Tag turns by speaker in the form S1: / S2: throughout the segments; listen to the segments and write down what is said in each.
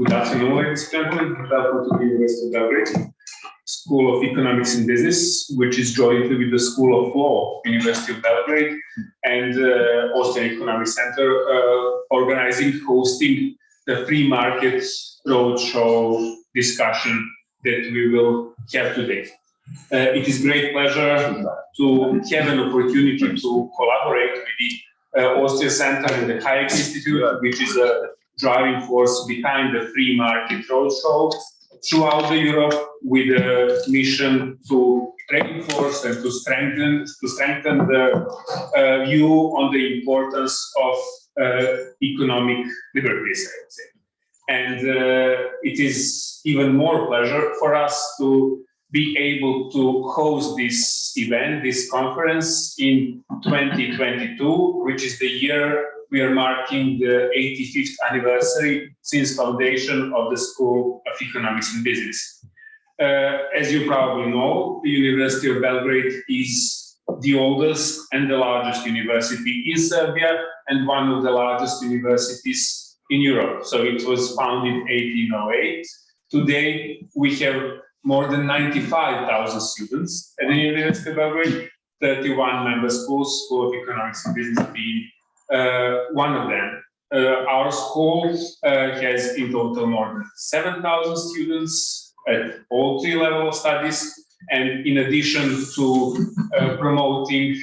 S1: Good afternoon, ladies and gentlemen. Welcome to the University of Belgrade School of Economics and Business, which is jointly with the School of Law, University of Belgrade, and Austrian Economic Center, hosting the free market roadshow discussion that we will have today. It is great pleasure to have an opportunity to collaborate with the Austrian Center and the Hayek Institute, which is a driving force behind the free market roadshow throughout the Europe, with a mission to reinforce and to strengthen the view on the importance of economic liberties, I would say. And it is even more pleasure for us to be able to host this event, this conference in 2022, which is the year we are marking the 85th anniversary since foundation of the School of Economics and Business. As you probably know, the University of Belgrade is the oldest and the largest university in Serbia and one of the largest universities in Europe. So it was founded in 1808. Today, we have more than 95,000 students at the University of Belgrade, 31 member schools, School of Economics and Business being one of them. Our school has in total more than 7,000 students at all three levels of studies, and in addition to promoting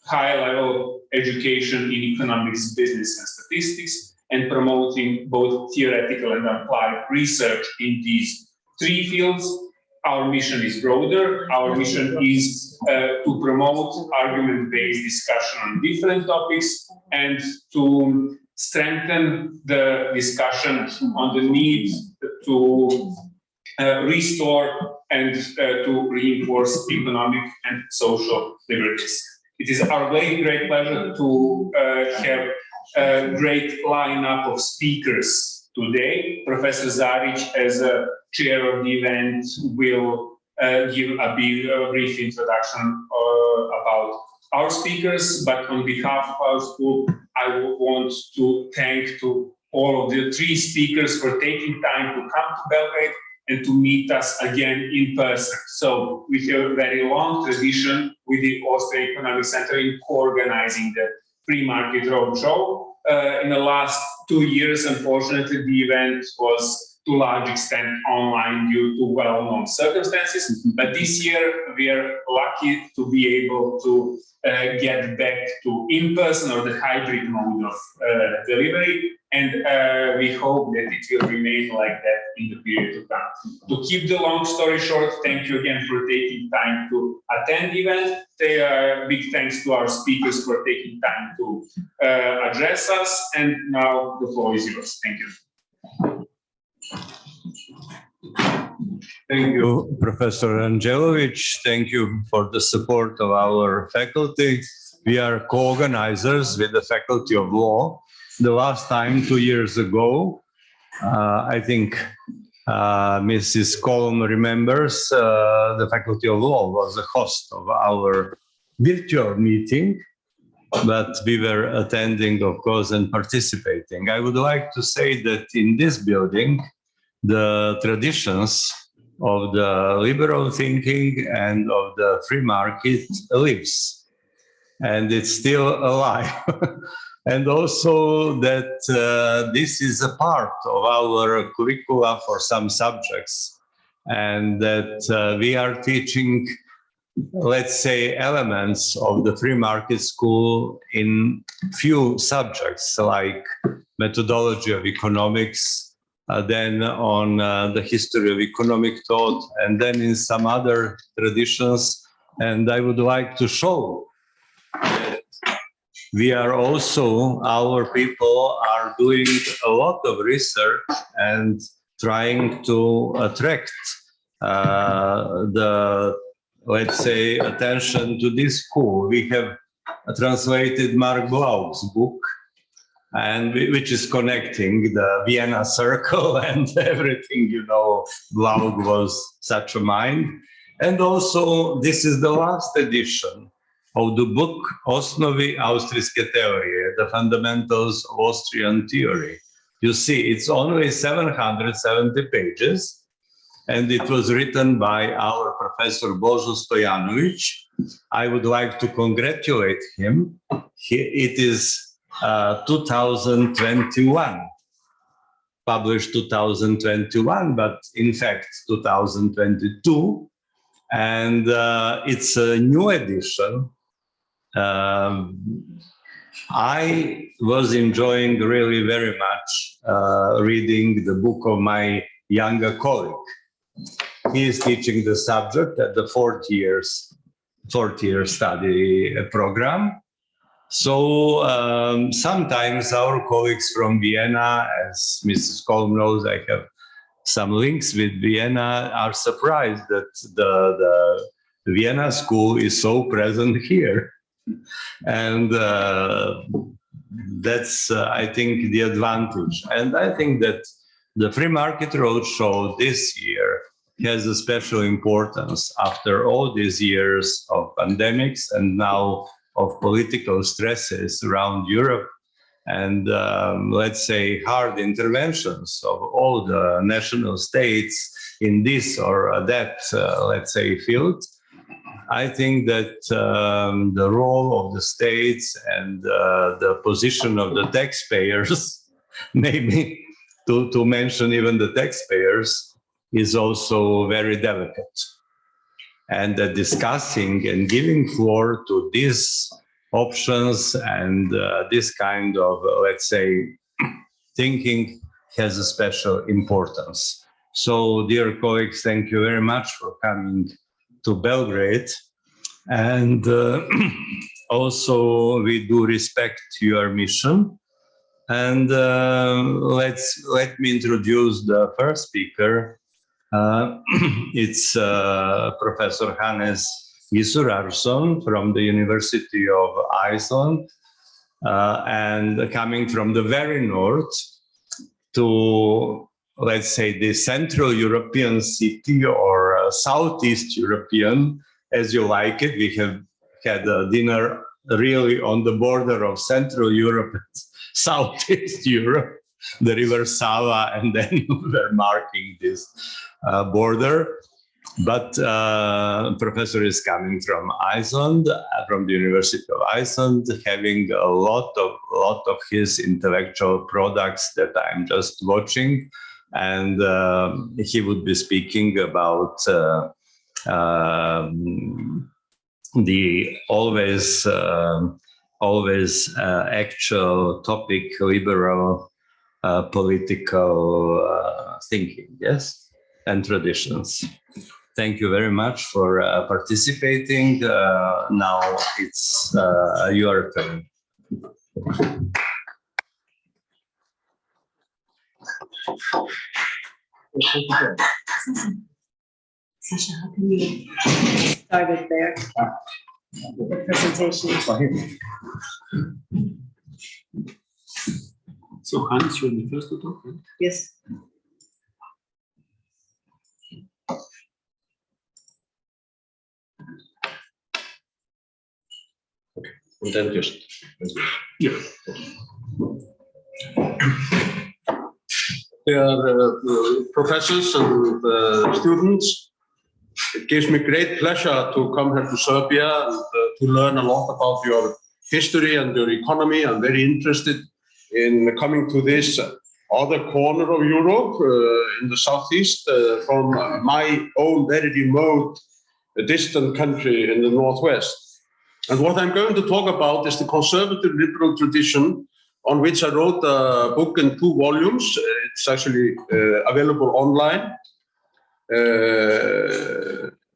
S1: high-level education in economics, business, and statistics, and promoting both theoretical and applied research in these three fields, our mission is broader. Our mission is to promote argument-based discussion on different topics and to strengthen the discussion on the need to restore and to reinforce economic and social liberties. It is our very great pleasure to have a great lineup of speakers today. Professor Zarić, as a chair of the event, will give a brief introduction about our speakers, but on behalf of our school, I want to thank to all of the three speakers for taking time to come to Belgrade and to meet us again in person. So we have a very long tradition with the Austrian Economic Center in co-organizing the free market roadshow. In the last 2 years, unfortunately, the event was to a large extent online due to well-known circumstances. But this year, we are lucky to be able to get back to in-person or the hybrid mode of delivery. And we hope that it will remain like that in the period to come. To keep the long story short, thank you again for taking time to attend the event. Big thanks to our speakers for taking time to address us. And now the floor is yours. Thank you.
S2: Thank you, Professor Ranđelović. Thank you for the support of our faculty. We are co-organizers with the Faculty of Law. The last time, 2 years ago, I think Mrs. Kolm remembers, the Faculty of Law was the host of our virtual meeting, but we were attending, of course, and participating. I would like to say that in this building, the traditions of the liberal thinking and of the free market lives, and it's still alive. And also that this is a part of our curricula for some subjects, and that we are teaching, let's say, elements of the free market school in few subjects, like methodology of economics, then on the history of economic thought, and then in some other traditions. And I would like to show that we are also, our people are doing a lot of research and trying to attract the, let's say, attention to this school. We have translated Mark Blau's book, and which is connecting the Vienna Circle and everything, you know, Blau was such a mind. And also, this is the last edition of the book Osnovi austrijske teorije, the fundamentals of Austrian theory. You see, it's only 770 pages, and it was written by our Professor Božo Stojanović. I would like to congratulate him. It is 2021, published 2021, but in fact 2022, and it's a new edition. I was enjoying really very much reading the book of my younger colleague. He is teaching the subject at the fourth year study program. So sometimes our colleagues from Vienna, as Mrs. Kolm knows, I have some links with Vienna, are surprised that the Vienna school is so present here. And that's, I think, the advantage. And I think that the Free Market Roadshow this year has a special importance after all these years of pandemics and now of political stresses around Europe and, let's say, hard interventions of all the national states in this or that, let's say, field. I think that the role of the states and the position of the taxpayers, maybe to mention even the taxpayers, is also very delicate. And discussing and giving floor to these options and this kind of, let's say, thinking has a special importance. So, dear colleagues, thank you very much for coming to Belgrade. And also we do respect your mission. And let me introduce the first speaker. It's Professor Hannes Gissurarson from the University of Iceland, and coming from the very north to, let's say, the Central European city or Southeast European, as you like it. We have had a dinner really on the border of Central Europe and Southeast Europe, the river Sava, and then we're marking this border. But professor is coming from Iceland, from the University of Iceland, having a lot of his intellectual products that I'm just watching, and he would be speaking about the always actual topic, liberal political thinking, yes, and traditions. Thank you very much for participating. Now it's your turn.
S3: Saša, how can we start it there? The presentation.
S1: So Hans, you're the first to talk? Right?
S3: Yes.
S4: And then just
S1: Yeah.
S4: dear professors and students, it gives me great pleasure to come here to Serbia and to learn a lot about your history and your economy. I'm very interested in coming to this other corner of Europe in the southeast from my own very remote, distant country in the northwest. And what I'm going to talk about is the conservative liberal tradition, on which I wrote a book in 2 volumes. It's actually available online.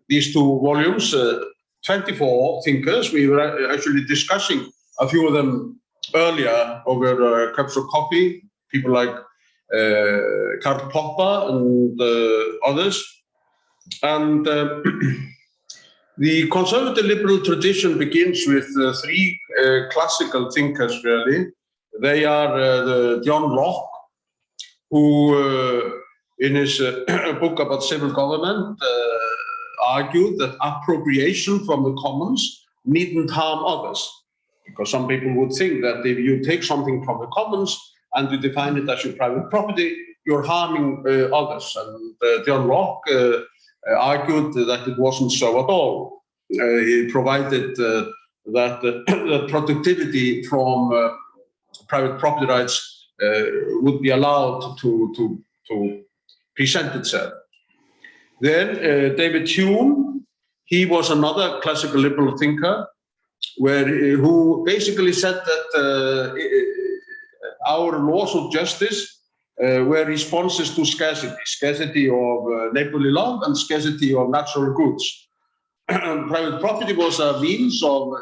S4: These 2 volumes, 24 thinkers. We were actually discussing a few of them earlier over cups of coffee. People like Karl Popper and others. And the conservative liberal tradition begins with 3 classical thinkers, really. They are John Locke, who in his book about civil government argued that appropriation from the commons needn't harm others. Because some people would think that if you take something from the commons and you define it as your private property, you're harming others. And John Locke argued that it wasn't so at all. He provided that the productivity from private property rights would be allowed to present itself. Then David Hume, he was another classical liberal thinker, who basically said that our laws of justice were responses to scarcity of neighborly love and scarcity of natural goods. Private property was a means of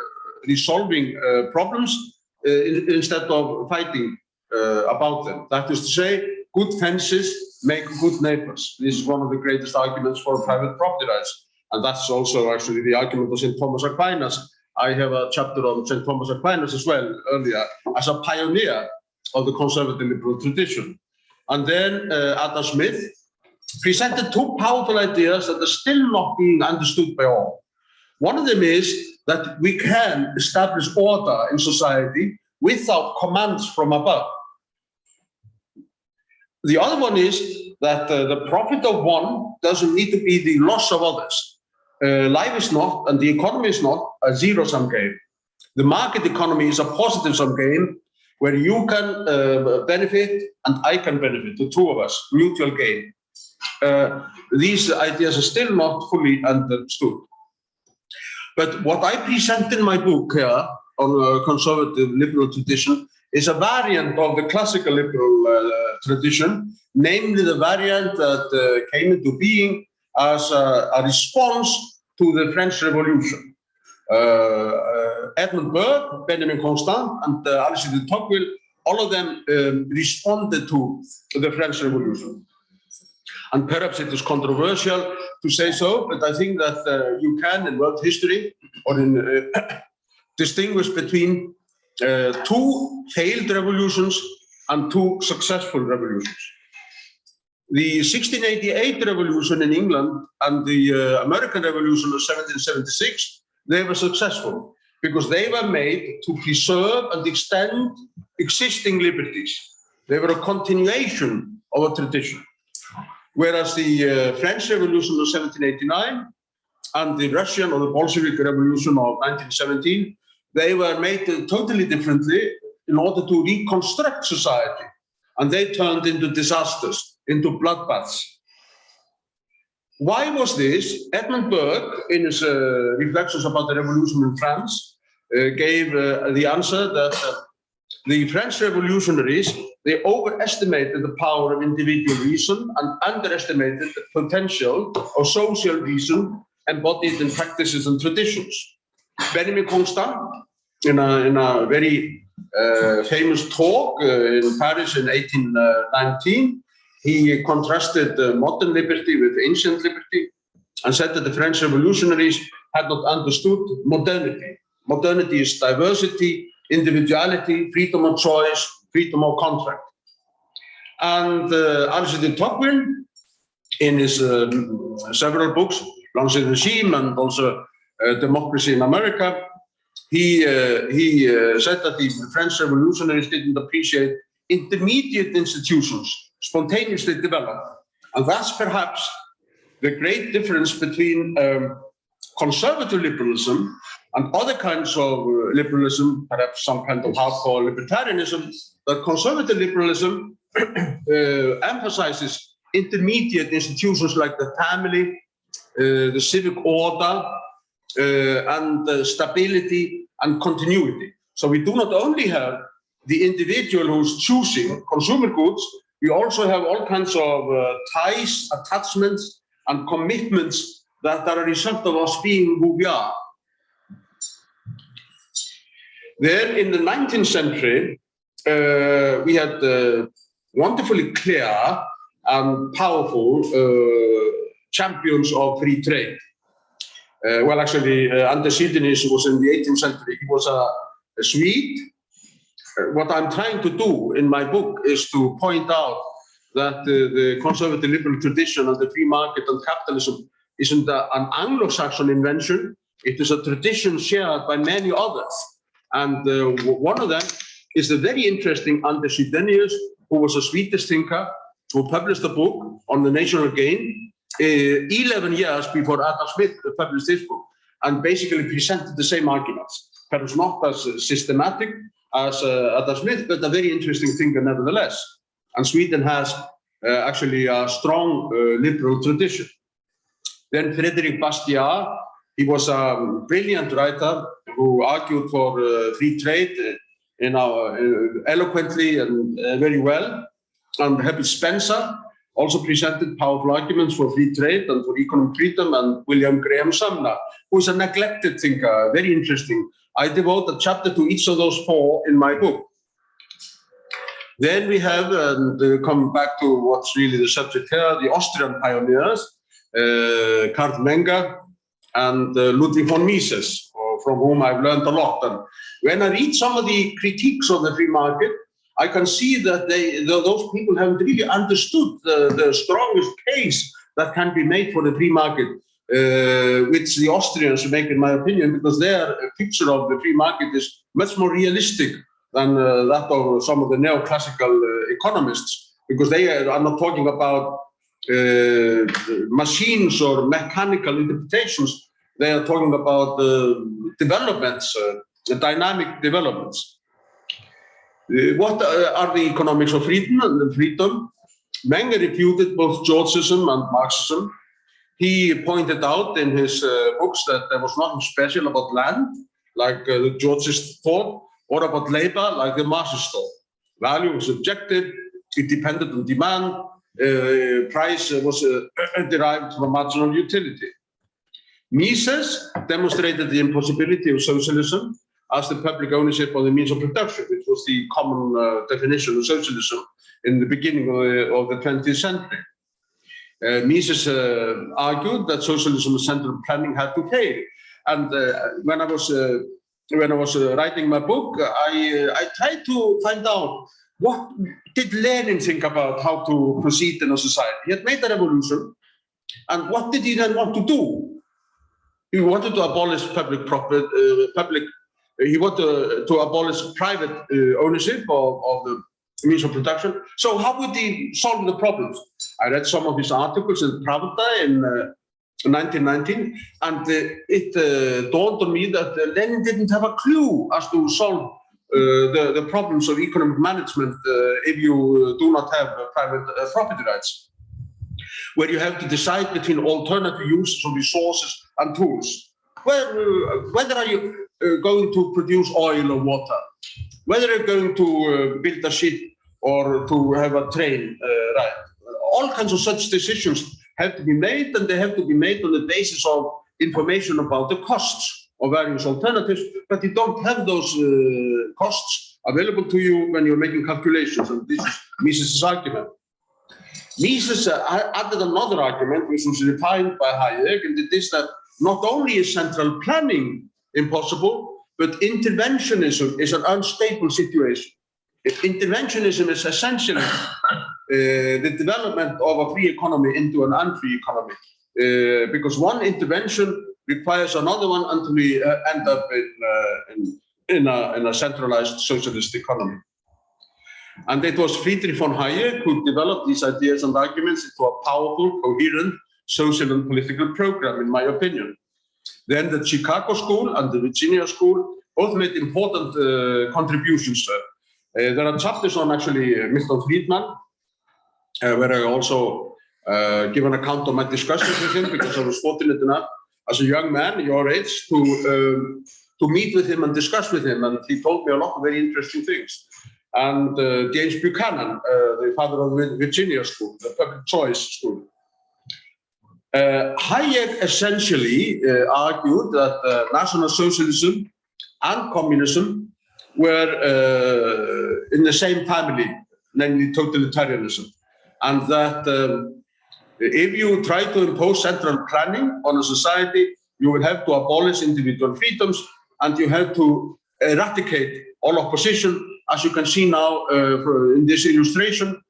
S4: resolving problems instead of fighting about them. That is to say, good fences make good neighbors. This is one of the greatest arguments for private property rights. And that's also actually the argument of St. Thomas Aquinas. I have a chapter on St. Thomas Aquinas as well earlier, as a pioneer of the conservative liberal tradition. And then Adam Smith presented two powerful ideas that are still not being understood by all. One of them is that we can establish order in society without commands from above. The other one is that the profit of one doesn't need to be the loss of others. Life is not, and the economy is not, a zero-sum game. The market economy is a positive-sum game where you can benefit and I can benefit, the two of us, mutual gain. These ideas are still not fully understood. But what I present in my book here on conservative liberal tradition is a variant of the classical liberal tradition, namely the variant that came into being as a response to the French Revolution. Edmund Burke, Benjamin Constant, and Alexis de Tocqueville, all of them responded to the French Revolution. And perhaps it is controversial to say so, but I think that you can, in world history, or in distinguish between two failed revolutions and two successful revolutions. The 1688 revolution in England and the American Revolution of 1776, they were successful because they were made to preserve and extend existing liberties. They were a continuation of a tradition. Whereas the French Revolution of 1789 and the Russian or the Bolshevik Revolution of 1917, they were made totally differently in order to reconstruct society. And they turned into disasters, into bloodbaths. Why was this? Edmund Burke, in his reflections about the revolution in France, gave the answer that the French revolutionaries, they overestimated the power of individual reason and underestimated the potential of social reason embodied in practices and traditions. Benjamin Constant, in a very famous talk in Paris in 1819, he contrasted modern liberty with ancient liberty and said that the French revolutionaries had not understood modernity. Modernity is diversity, individuality, freedom of choice, freedom of contract. And Alexis de Tocqueville, in his several books, L'Ancien Regime and also Democracy in America, he said that the French revolutionaries didn't appreciate intermediate institutions spontaneously developed. And that's perhaps the great difference between conservative liberalism and other kinds of liberalism, perhaps some kind of hardcore libertarianism, that conservative liberalism emphasizes intermediate institutions like the family, the civic order, and stability and continuity. So we do not only have the individual who's choosing consumer goods, we also have all kinds of ties, attachments, and commitments that are a result of us being who we are. Then in the 19th century, we had wonderfully clear and powerful champions of free trade. Well, actually, Antecimenes was in the 18th century. He was a Swede. What I'm trying to do in my book is to point out that the conservative liberal tradition of the free market and capitalism isn't an Anglo-Saxon invention. It is a tradition shared by many others. And one of them is the very interesting Anders Chydenius, who was a Swedish thinker, who published a book on the national gain 11 years before Adam Smith published his book, and basically presented the same arguments. Perhaps not as systematic as Adam Smith, but a very interesting thinker nevertheless. And Sweden has actually a strong liberal tradition. Then Frédéric Bastiat, he was a brilliant writer who argued for free trade eloquently and very well. And Herbert Spencer also presented powerful arguments for free trade and for economic freedom, and William Graham Sumner, who is a neglected thinker, very interesting. I devote a chapter to each of those four in my book. Then we have, and come back to what's really the subject here, the Austrian pioneers, Karl Menger and Ludwig von Mises, from whom I've learned a lot. And when I read some of the critiques of the free market, I can see that those people haven't really understood the strongest case that can be made for the free market, which the Austrians make, in my opinion, because their picture of the free market is much more realistic than that of some of the neoclassical economists, because they are not talking about machines or mechanical interpretations. They are talking about developments, dynamic developments. What are the economics of freedom and freedom? Menger refuted both Georgism and Marxism. He pointed out in his books that there was nothing special about land, like the Georgist thought, or about labor, like the Marxist thought. Value was objective, it depended on demand, price was derived from marginal utility. Mises demonstrated the impossibility of socialism as the public ownership of the means of production, which was the common definition of socialism in the beginning of the 20th century. Mises argued that socialism and central planning had to fail. And when I was writing my book, I tried to find out what did Lenin think about how to proceed in a society. He had made a revolution, and what did he then want to do? He wanted to abolish public profit, he wanted to abolish private ownership of the means of production. So how would he solve the problems? I read some of his articles in Pravda in 1919, and it dawned on me that Lenin didn't have a clue as to solve the problems of economic management if you do not have private property rights, where you have to decide between alternative uses of resources and tools. Whether are you going to produce oil or water, whether you're going to build a ship or to have a train ride. All kinds of such decisions have to be made, and they have to be made on the basis of information about the costs of various alternatives, but you don't have those costs available to you when you're making calculations, and this is Mises' argument. Mises added another argument, which was refined by Hayek, and it is that not only is central planning impossible, but interventionism is an unstable situation. Interventionism is essentially the development of a free economy into an unfree economy, because one intervention requires another one until we end up in a centralized socialist economy. And it was Friedrich von Hayek who developed these ideas and arguments into a powerful, coherent social and political program, in my opinion. Then the Chicago School and the Virginia School both made important contributions. There are chapters on actually Milton Friedman, where I also give an account of my discussions with him, because I was fortunate enough as a young man, your age, to meet with him and discuss with him, and he told me a lot of very interesting things. And James Buchanan, the father of the Virginia School, the public choice school. Hayek essentially argued that national socialism and communism were in the same family, namely totalitarianism, and that if you try to impose central planning on a society, you will have to abolish individual freedoms, and you have to eradicate all opposition, as you can see now in this illustration,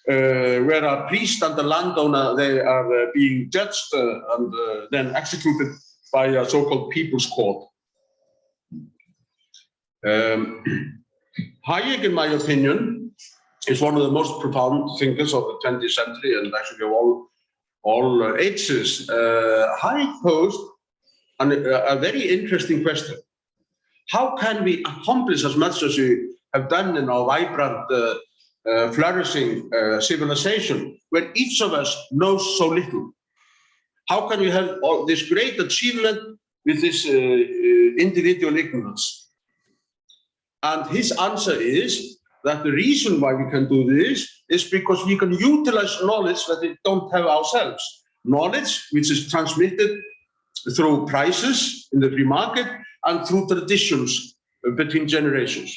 S4: where a priest and a landowner, they are being judged and then executed by a so-called people's court. Hayek, in my opinion, is one of the most profound thinkers of the 20th century and actually of all ages. Hayek posed a very interesting question. How can we accomplish as much as we have done in our vibrant, flourishing civilization when each of us knows so little? How can we have all this great achievement with this individual ignorance? And his answer is that the reason why we can do this is because we can utilize knowledge that we don't have ourselves. Knowledge which is transmitted through prices in the free market and through traditions between generations.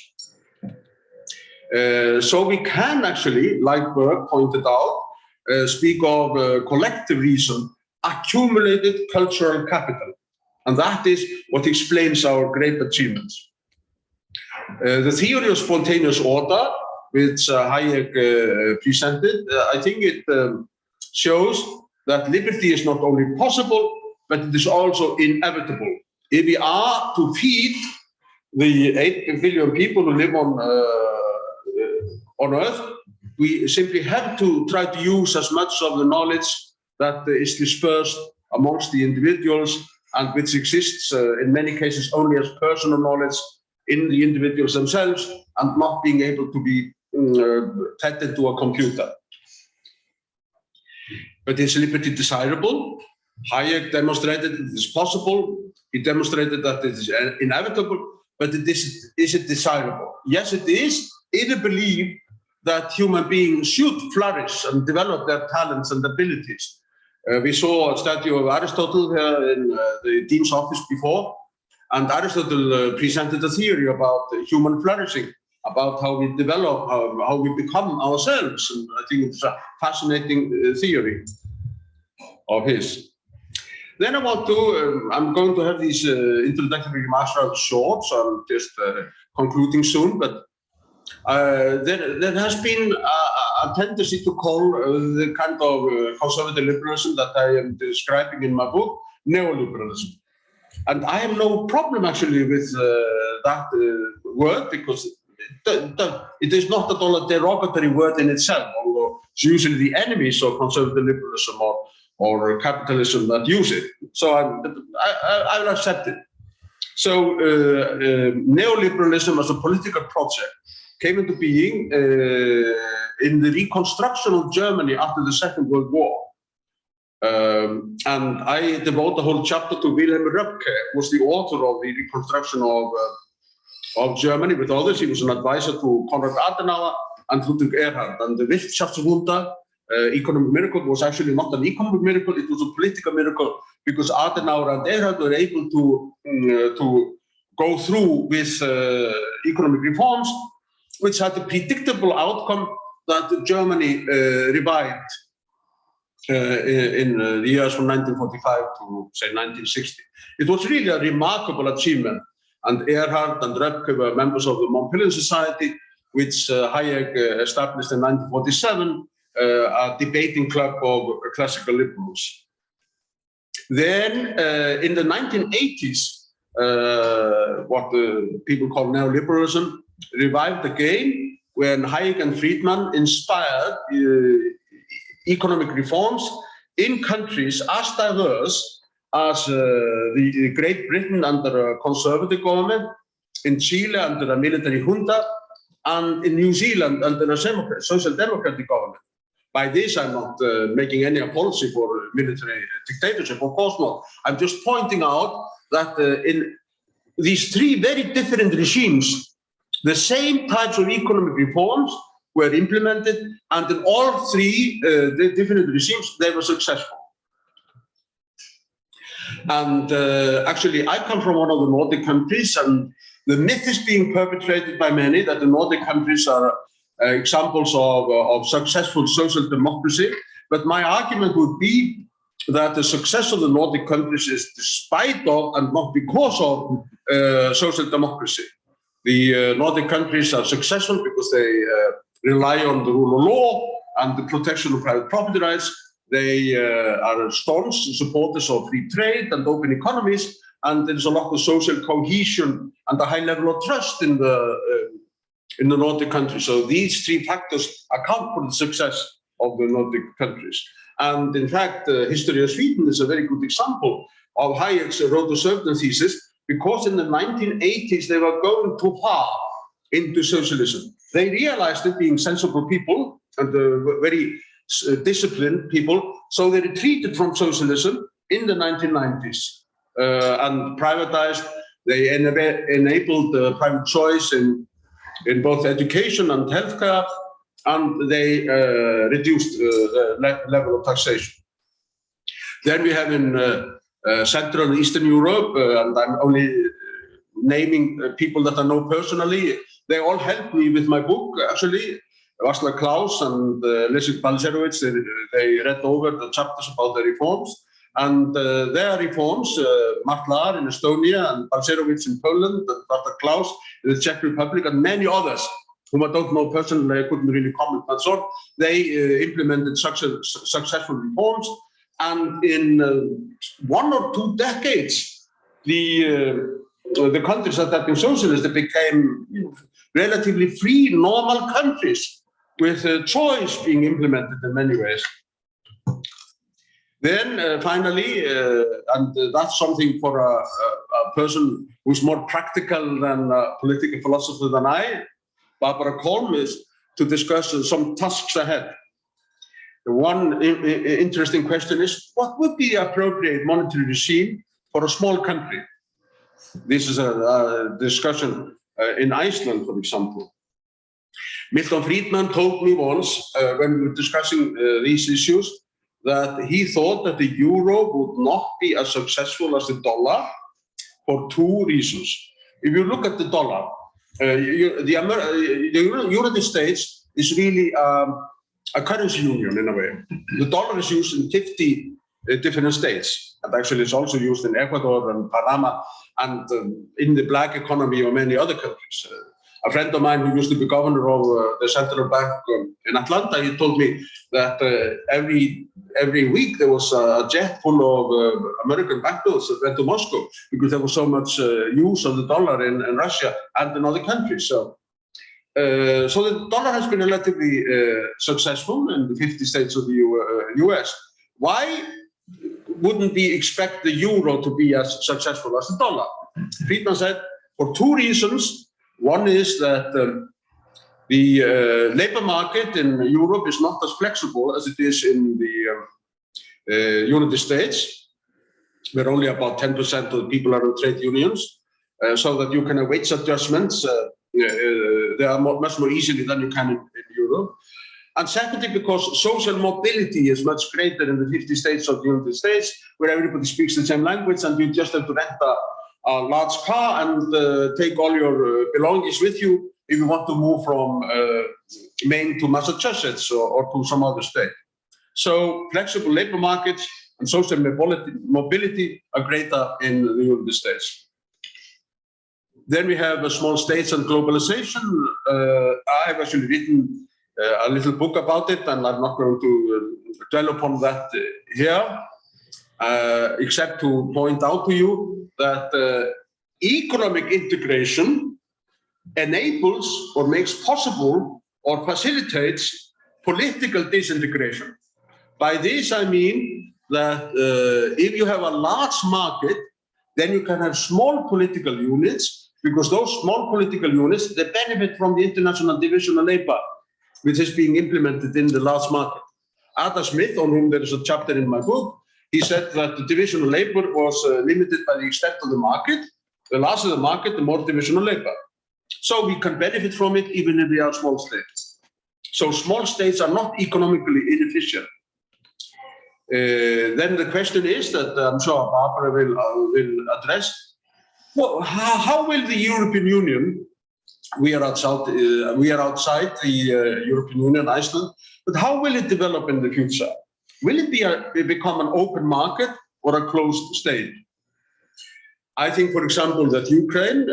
S4: So we can actually, like Berg pointed out, speak of collective reason, accumulated cultural capital. And that is what explains our great achievements. The theory of spontaneous order, which Hayek presented, I think it shows that liberty is not only possible, but it is also inevitable. If we are to feed the 8 billion people who live on Earth, we simply have to try to use as much of the knowledge that is dispersed amongst the individuals and which exists in many cases only as personal knowledge in the individuals themselves and not being able to be fed into a computer. But is liberty desirable? Hayek demonstrated it is possible. He demonstrated that it is inevitable, but is it desirable? Yes, it is, in the belief that human beings should flourish and develop their talents and abilities. We saw a statue of Aristotle here in the Dean's office before, and Aristotle presented a theory about human flourishing, about how we develop, how we become ourselves. And I think it's a fascinating theory of his. Then I'm going to have these introductory remarks rather short, so I'm just concluding soon, but there has been a tendency to call the kind of conservative liberalism that I am describing in my book neoliberalism. And I have no problem actually with that word, because it is not at all a derogatory word in itself, although it's usually the enemies of conservative liberalism or capitalism that use it. So I will accept it. So neoliberalism as a political project came into being in the reconstruction of Germany after the Second World War. And I devote a whole chapter to Wilhelm Röpke, who was the author of the reconstruction of Germany with others. He was an advisor to Konrad Adenauer and Ludwig Erhard. And the Wirtschaftswunder, economic miracle, was actually not an economic miracle, it was a political miracle, because Adenauer and Erhard were able to go through with economic reforms, which had the predictable outcome that Germany revived in the years from 1945 to, say, 1960. It was really a remarkable achievement. And Erhard and Röpke were members of the Montpellier Society, which Hayek established in 1947, a debating club of classical liberals. Then in the 1980s, what people call neoliberalism revived again, when Hayek and Friedman inspired economic reforms in countries as diverse as the Great Britain under a conservative government, in Chile under a military junta, and in New Zealand under a social democratic government. By this, I'm not making any apology for military dictatorship, of course not. I'm just pointing out that in these three very different regimes, the same types of economic reforms were implemented, and in all three the different regimes, they were successful. And actually, I come from one of the Nordic countries, and the myth is being perpetrated by many that the Nordic countries are examples of successful social democracy. But my argument would be that the success of the Nordic countries is despite of and not because of social democracy. The Nordic countries are successful because they rely on the rule of law and the protection of private property rights. They are staunch supporters of free trade and open economies, and there is a lot of social cohesion and a high level of trust in in the Nordic countries. So these three factors account for the success of the Nordic countries. And in fact, the history of Sweden is a very good example of Hayek's wrote a certain thesis, because in the 1980s they were going too far into socialism. They realized it, being sensible people and very disciplined people, so they retreated from socialism in the 1990s and privatized. They enabled private choice in both education and healthcare, and they reduced the level of taxation. Then we have in Central and Eastern Europe, and I'm only naming people that I know personally. They all helped me with my book, actually. Václav Klaus and Leszek Balcerowicz, they read over the chapters about the reforms. And their reforms, Matlar in Estonia and Balcerowicz in Poland, and Dr. Klaus in the Czech Republic, and many others, whom I don't know personally, I couldn't really comment on, so they implemented successful reforms. And in 1 or 2 decades, the countries that had been socialist, they became relatively free, normal countries with choice being implemented in many ways. Then finally, and that's something for a person who's more practical than a political philosopher than I, Barbara Kolm, is to discuss some tasks ahead. The one interesting question is, what would be the appropriate monetary regime for a small country? This is a discussion in Iceland, for example. Milton Friedman told me once, when we were discussing these issues, that he thought that the euro would not be as successful as the dollar for 2 reasons. If you look at the dollar, the United States is really a currency union in a way. The dollar is used in 50 different states, and actually it's also used in Ecuador and Panama and in the black economy of many other countries. A friend of mine who used to be governor of the central bank in Atlanta, he told me that every week there was a jet full of American banknotes that went to Moscow because there was so much use of the dollar in Russia and in other countries. So the dollar has been relatively successful in the 50 states of the US. Why wouldn't we expect the euro to be as successful as the dollar? Friedman said, for 2 reasons. One is that the labor market in Europe is not as flexible as it is in the United States, where only about 10% of the people are in trade unions, so that you can have wage adjustments. They are much more easily than you can in Europe. And secondly, because social mobility is much greater in the 50 states of the United States, where everybody speaks the same language and you just have to rent a large car and take all your belongings with you if you want to move from Maine to Massachusetts or to some other state. So flexible labor markets and social mobility are greater in the United States. Then we have small states and globalization. I have actually written a little book about it, and I'm not going to dwell upon that here, except to point out to you that economic integration enables or makes possible or facilitates political disintegration. By this I mean that if you have a large market, then you can have small political units, because those small political units, they benefit from the international division of labor, which is being implemented in the large market. Adam Smith, on whom there is a chapter in my book, he said that the division of labor was limited by the extent of the market. The larger the market, the more division of labor. So we can benefit from it even if we are small states. So small states are not economically inefficient. Then the question is that I'm sure Barbara will address. Well, how will the European Union, we are outside the European Union, Iceland, but how will it develop in the future? Will it become an open market or a closed state? I think, for example, that Ukraine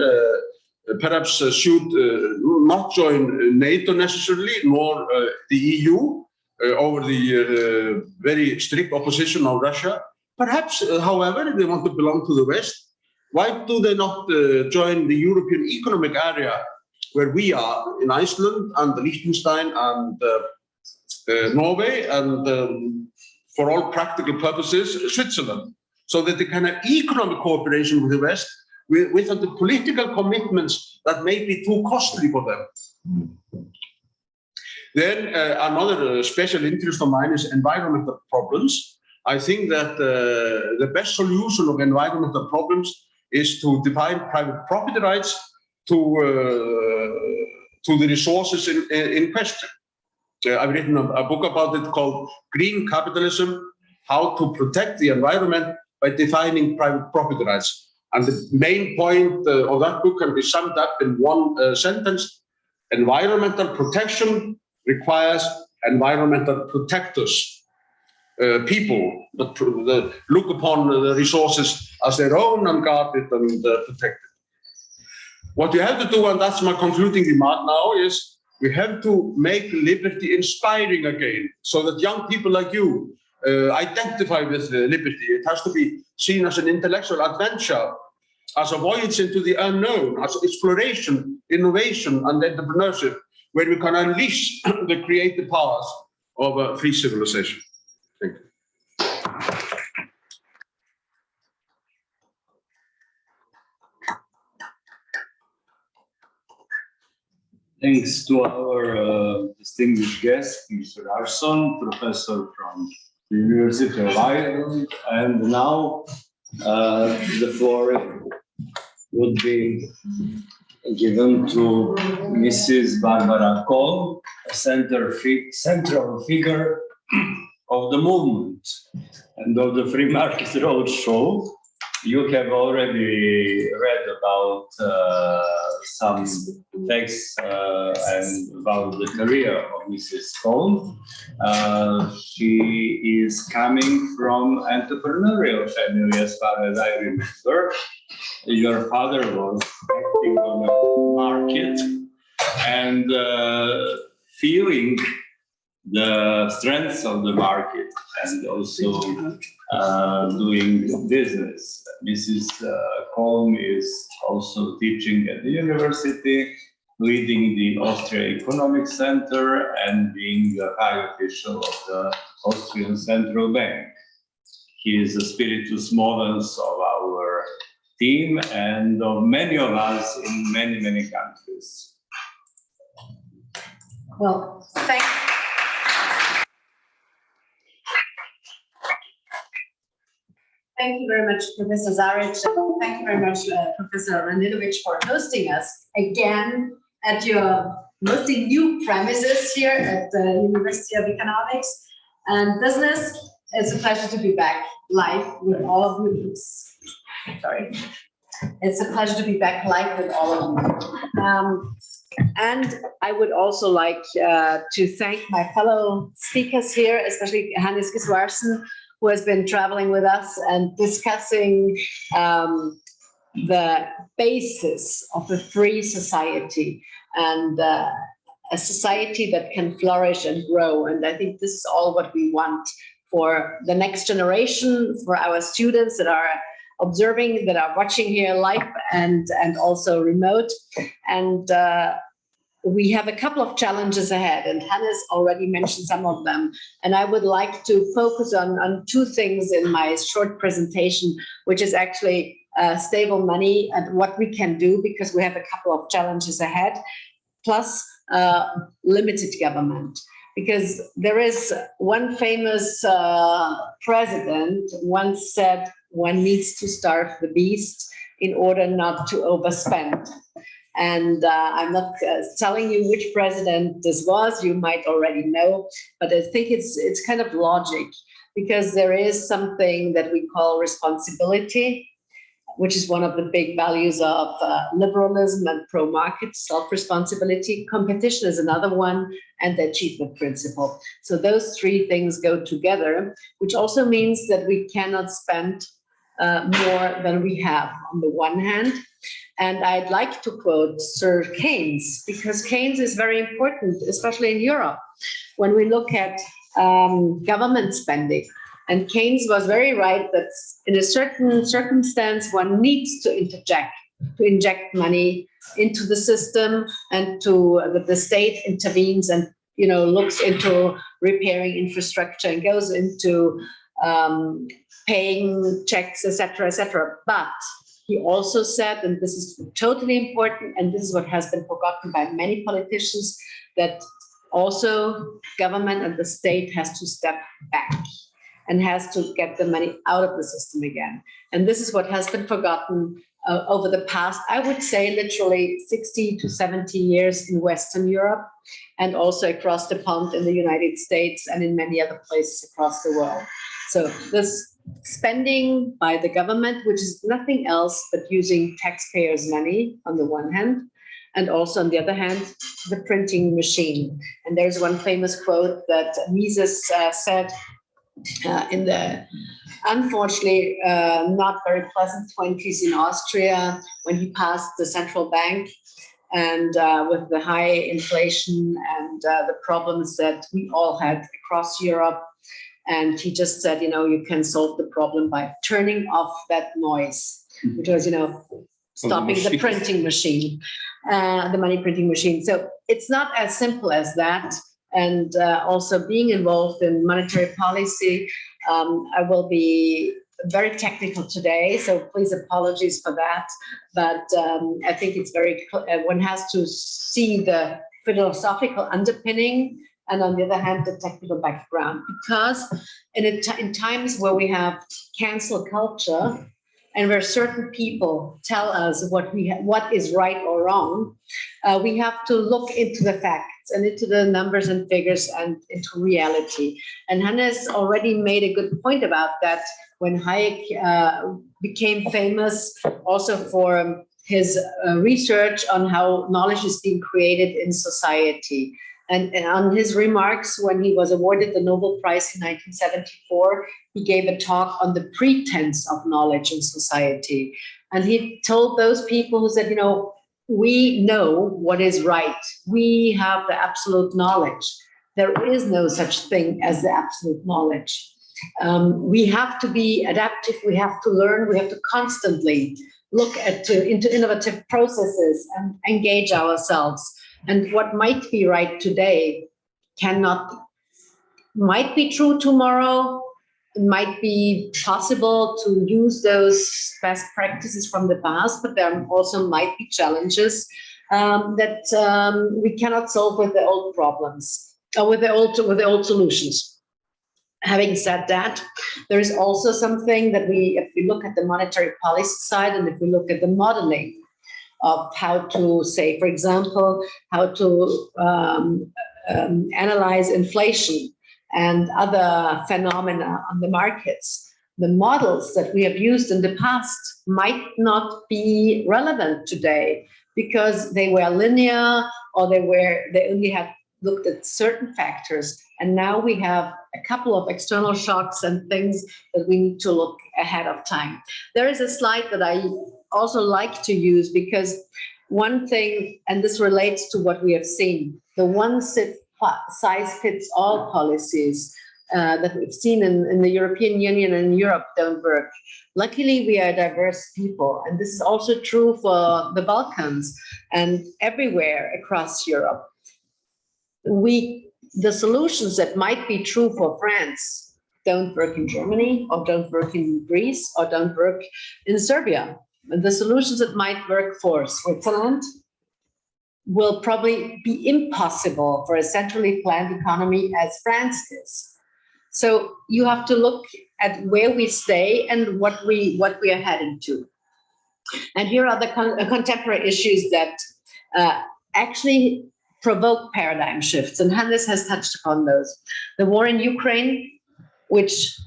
S4: perhaps should not join NATO necessarily, nor the EU, over the very strict opposition of Russia. Perhaps, however, if they want to belong to the West, why do they not join the European Economic Area where we are in Iceland and Liechtenstein and Norway and for all practical purposes, Switzerland, so that they can have economic cooperation with the West without the political commitments that may be too costly for them. Then another special interest of mine is environmental problems. I think that the best solution of environmental problems is to define private property rights to the resources in question. I've written a book about it called Green Capitalism, How to Protect the Environment by Defining Private Property Rights. And the main point of that book can be summed up in one sentence. Environmental protection requires environmental protectors, people that look upon the resources as their own and guard it and protect it. What we have to do, and that's my concluding remark now, is we have to make liberty inspiring again, so that young people like you identify with liberty. It has to be seen as an intellectual adventure, as a voyage into the unknown, as exploration, innovation, and entrepreneurship, where we can unleash the creative powers of a free civilization. Thank you.
S2: Thanks to our distinguished guest, Gissurarson, professor from the University of Iceland. And now the floor would be given to Mrs. Barbara Kolm, a central figure of the movement and of the Free Market Roadshow. You have already read about some texts and about the career of Mrs. Kolm. She is coming from entrepreneurial family, as far as I remember. Your father was acting on a market and feeling the strengths of the market and also doing business. Mrs. Kolm is also teaching at the university, leading the Austrian Economic Center and being a high official of the Austrian Central Bank. He is a spiritus movens of our team and of many of us in many, many countries.
S3: Well, Thank you very much, Professor Zarić. Thank you very much, Professor Ranđelović, for hosting us again at your mostly new premises here at the University of Economics and Business. It's a pleasure to be back live with all of you. Sorry. It's a pleasure to be back live with all of you. And I would also like to thank my fellow speakers here, especially Hannes Gissurarson, who has been traveling with us and discussing the basis of a free society and a society that can flourish and grow. And I think this is all what we want for the next generation, for our students that are observing, that are watching here live and also remote. And we have a couple of challenges ahead, and Hannes already mentioned some of them. And I would like to focus on two things in my short presentation, which is actually stable money and what we can do, because we have a couple of challenges ahead, plus limited government. Because there is one famous president once said, one needs to starve the beast in order not to overspend. And I'm not telling you which president this was, you might already know, but I think it's kind of logic, because there is something that we call responsibility, which is one of the big values of liberalism and pro-market, self-responsibility. Competition is another one, and the achievement principle. So those three things go together, which also means that we cannot spend more than we have on the one hand. And I'd like to quote Sir Keynes, because Keynes is very important, especially in Europe, when we look at government spending. And Keynes was very right that in a certain circumstance, one needs to inject money into the system, and the state intervenes and looks into repairing infrastructure and goes into paying checks, etc. But he also said, and this is totally important, and this is what has been forgotten by many politicians, that also government and the state has to step back and has to get the money out of the system again. And this is what has been forgotten over the past, I would say, literally 60 to 70 years in Western Europe, and also across the pond in the United States and in many other places across the world. So this spending by the government, which is nothing else but using taxpayers' money on the one hand, and also on the other hand, the printing machine. And there's one famous quote that Mises said in the unfortunately not very pleasant 20s in Austria, when he passed the central bank, and with the high inflation and the problems that we all had across Europe. And he just said, you can solve the problem by turning off that noise, which was, stopping the printing machine, the money printing machine. So it's not as simple as that. And also being involved in monetary policy, I will be very technical today, so please apologies for that. But I think it's one has to see the philosophical underpinning, and on the other hand, the technical background. Because in times where we have cancel culture, and where certain people tell us what is right or wrong, we have to look into the facts and into the numbers and figures and into reality. And Hannes already made a good point about that when Hayek became famous also for his research on how knowledge is being created in society. And on his remarks, when he was awarded the Nobel Prize in 1974, he gave a talk on the pretense of knowledge in society. And he told those people who said, we know what is right. We have the absolute knowledge. There is no such thing as the absolute knowledge. We have to be adaptive. We have to learn. We have to constantly look into innovative processes and engage ourselves. And what might be right today might be true tomorrow. It might be possible to use those best practices from the past, but there also might be challenges that we cannot solve with the old problems or with the old solutions. Having said that, there is also something that if we look at the monetary policy side, and if we look at the modeling of how to say, for example, how to analyze inflation and other phenomena on the markets, the models that we have used in the past might not be relevant today because they were linear, or they only have looked at certain factors. And now we have a couple of external shocks and things that we need to look ahead of time. There is a slide that I also like to use, because one thing, and this relates to what we have seen, the one-size-fits-all policies that we've seen in the European Union and in Europe don't work. Luckily, we are diverse people, and this is also true for the Balkans and everywhere across Europe. The solutions that might be true for France don't work in Germany, or don't work in Greece, or don't work in Serbia. The solutions that might work for Switzerland will probably be impossible for a centrally planned economy as France is. So you have to look at where we stay and what we are heading to. And here are the contemporary issues that actually provoke paradigm shifts, and Hannes has touched upon those. The war in Ukraine, which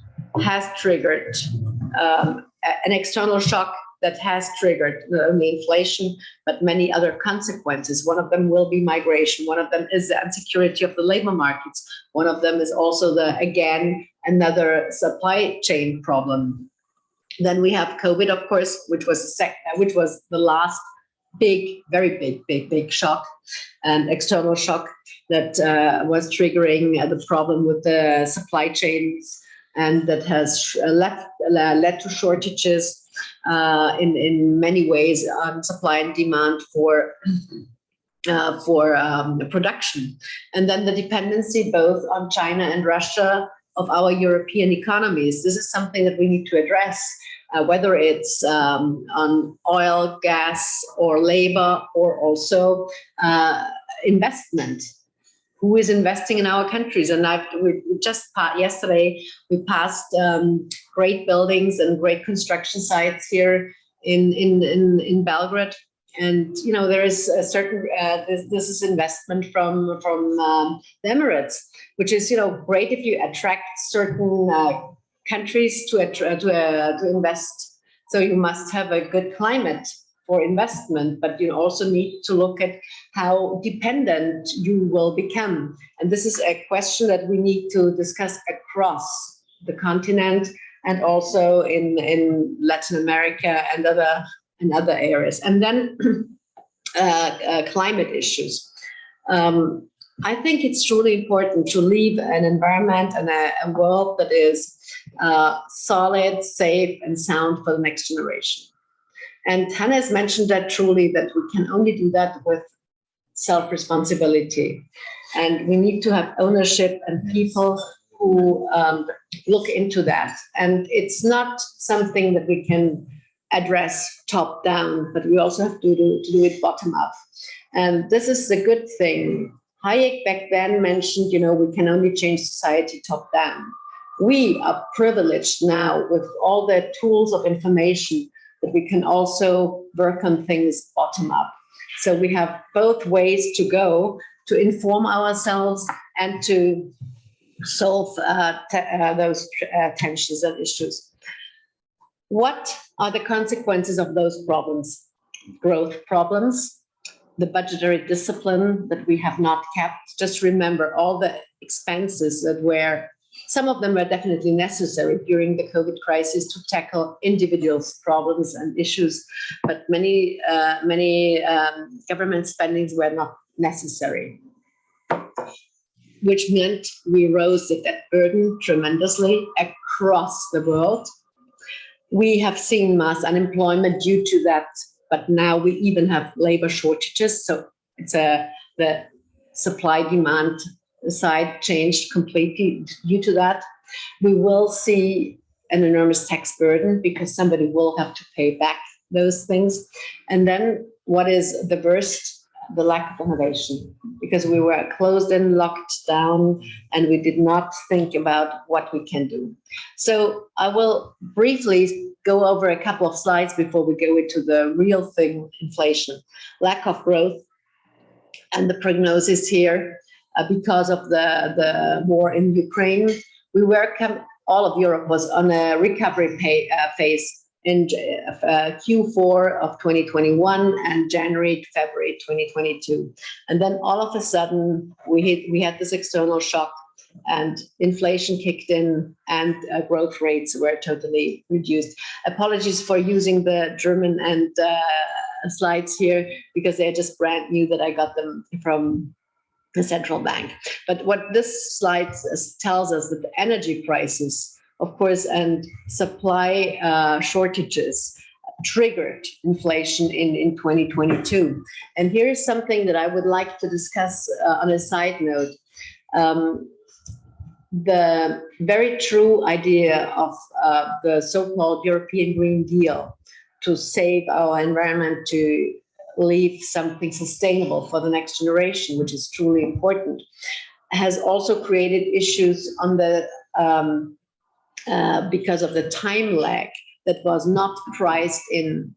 S3: has triggered an external shock that has triggered not only inflation, but many other consequences. One of them will be migration. One of them is the insecurity of the labor markets. One of them is also another supply chain problem. Then we have COVID, of course, which was the last very big shock and external shock that was triggering the problem with the supply chains, and that has led to shortages in many ways on supply and demand for production. And then the dependency both on China and Russia of our European economies. This is something that we need to address, whether it's on oil, gas, or labor, or also investment. Who is investing in our countries? And yesterday we passed great buildings and great construction sites here in Belgrade. And there is a certain this is investment from the Emirates, which is great if you attract certain countries to invest. So you must have a good climate for investment, but you also need to look at how dependent you will become. And this is a question that we need to discuss across the continent and also in Latin America and other areas. And then climate issues. I think it's truly important to leave an environment and a world that is solid, safe, and sound for the next generation. And Hannah has mentioned that truly that we can only do that with self-responsibility. And we need to have ownership and people who look into that. And it's not something that we can address top down, but we also have to do it bottom up. And this is the good thing. Hayek back then mentioned, we can only change society top down. We are privileged now with all the tools of information that we can also work on things bottom up. So we have both ways to go to inform ourselves and to solve those tensions and issues. What are the consequences of those problems? Growth problems, the budgetary discipline that we have not kept. Just remember all the expenses that some of them were definitely necessary during the COVID crisis to tackle individuals' problems and issues, but many government spendings were not necessary, which meant we rose the debt burden tremendously across the world. We have seen mass unemployment due to that, but now we even have labor shortages. So it's the supply-demand side changed completely due to that. We will see an enormous tax burden because somebody will have to pay back those things. And then what is the worst? The lack of innovation, because we were closed and locked down and we did not think about what we can do. So I will briefly go over a couple of slides before we go into the real thing, inflation. Lack of growth and the prognosis here because of the war in Ukraine. All of Europe was on a recovery phase in Q4 of 2021 and January, February 2022. And then all of a sudden we had this external shock and inflation kicked in and growth rates were totally reduced. Apologies for using the German and slides here because they're just brand new that I got them from the central bank. But what this slide tells us that the energy prices, of course, and supply shortages triggered inflation in 2022. And here is something that I would like to discuss on a side note. The very true idea of the so-called European Green Deal to save our environment, to leave something sustainable for the next generation, which is truly important, has also created issues on the because of the time lag that was not priced in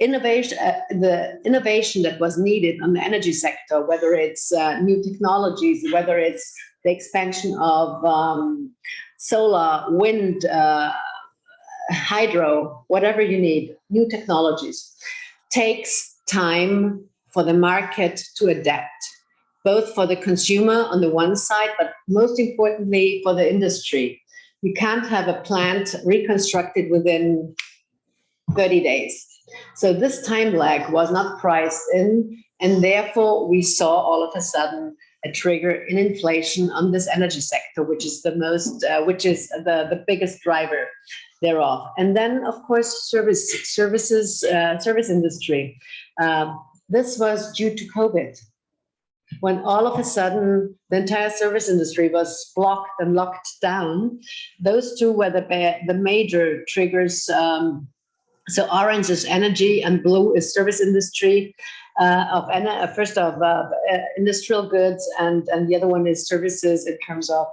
S3: innovation, the innovation that was needed on the energy sector, whether it's new technologies, whether it's the expansion of solar, wind, hydro, whatever you need, new technologies, takes time for the market to adapt, both for the consumer on the one side, but most importantly for the industry. You can't have a plant reconstructed within 30 days. So this time lag was not priced in, and therefore we saw all of a sudden a trigger in inflation on this energy sector, which is the biggest driver thereof. And then, of course, service industry. This was due to COVID, when all of a sudden the entire service industry was blocked and locked down. Those two were the major triggers. So orange is energy and blue is service industry. Industrial goods, and the other one is services in terms of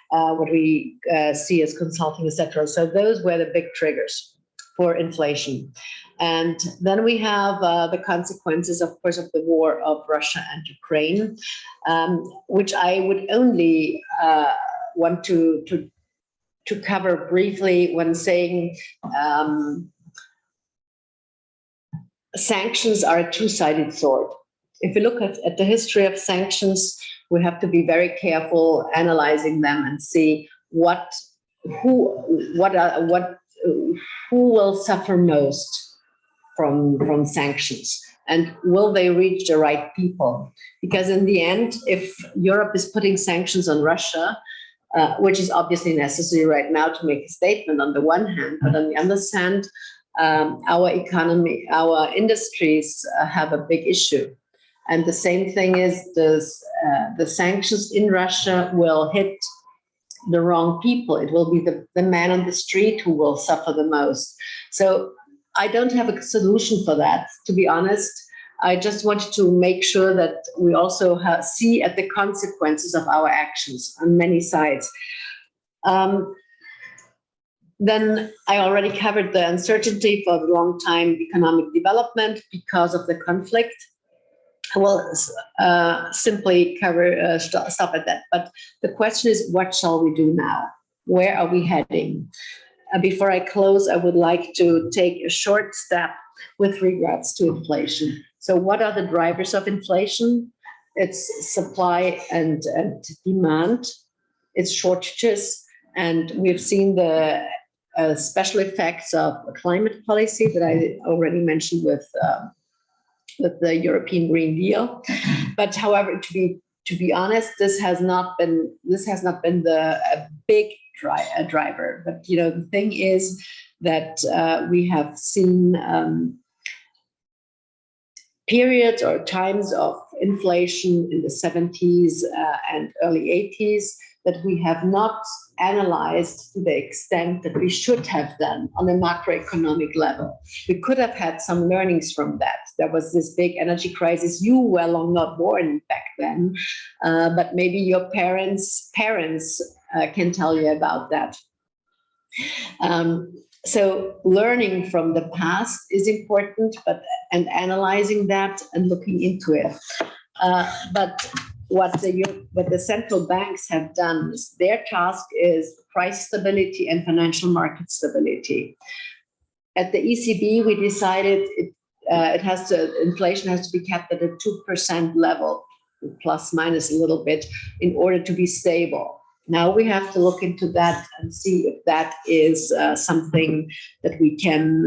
S3: what we see as consulting, etc. So those were the big triggers for inflation. And then we have the consequences, of course, of the war of Russia and Ukraine, which I would only want to cover briefly when saying sanctions are a two-sided sword. If we look at the history of sanctions, we have to be very careful analyzing them and see who will suffer most from sanctions, and will they reach the right people? Because in the end, if Europe is putting sanctions on Russia, which is obviously necessary right now to make a statement on the one hand, but on the other hand, our economy, our industries have a big issue. And the same thing is the sanctions in Russia will hit the wrong people. It will be the man on the street who will suffer the most. So I don't have a solution for that, to be honest. I just wanted to make sure that we also see at the consequences of our actions on many sides. Then I already covered the uncertainty for the long time economic development because of the conflict. I will simply stop at that. But the question is, what shall we do now? Where are we heading? Before I close, I would like to take a short step with regards to inflation. So what are the drivers of inflation? It's supply and demand. It's shortages. And we've seen the special effects of climate policy that I already mentioned with the European Green Deal. But however, to be honest, this has not been a big driver. But the thing is that we have seen periods or times of inflation in the 70s and early 80s that we have not analyzed to the extent that we should have done on a macroeconomic level. We could have had some learnings from that. There was this big energy crisis. You were not born back then, but maybe your parents can tell you about that. So learning from the past is important, and analyzing that and looking into it. But what the central banks have done is their task is price stability and financial market stability. At the ECB, we decided inflation has to be kept at a 2% level, plus minus a little bit, in order to be stable. Now we have to look into that and see if that is something that we can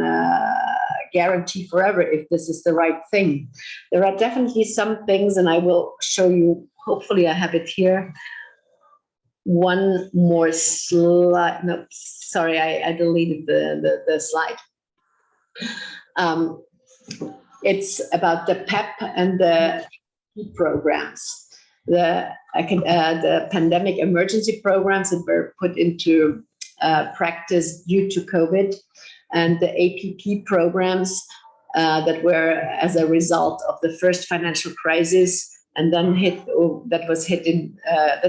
S3: guarantee forever, if this is the right thing. There are definitely some things, and I will show you, hopefully I have it here. One more slide. No, sorry, I deleted the slide. It's about the PEP and the programs. The pandemic emergency programs that were put into practice due to COVID, and the APP programs that were as a result of the first financial crisis, and then that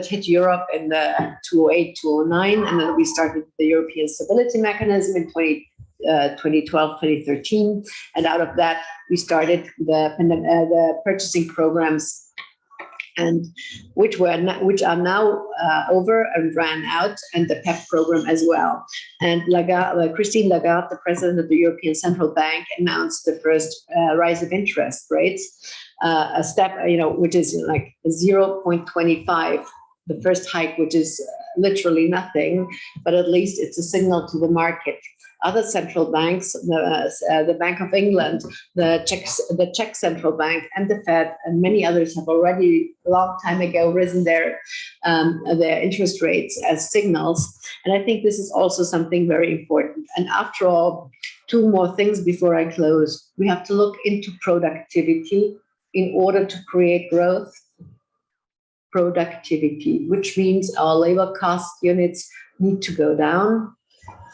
S3: hit Europe in the 2008, 2009, and then we started the European Stability Mechanism in 2012, 2013, and out of that we started the purchasing programs, and which are now over and ran out, and the PEP program as well. And Christine Lagarde, the president of the European Central Bank, announced the first rise of interest rates, a step, which is like 0.25, the first hike, which is literally nothing, but at least it's a signal to the market. Other central banks, the Bank of England, the Czech Central Bank, and the Fed, and many others have already a long time ago risen their interest rates as signals. And I think this is also something very important. And after all, two more things before I close. We have to look into productivity in order to create growth. Productivity, which means our labor cost units need to go down.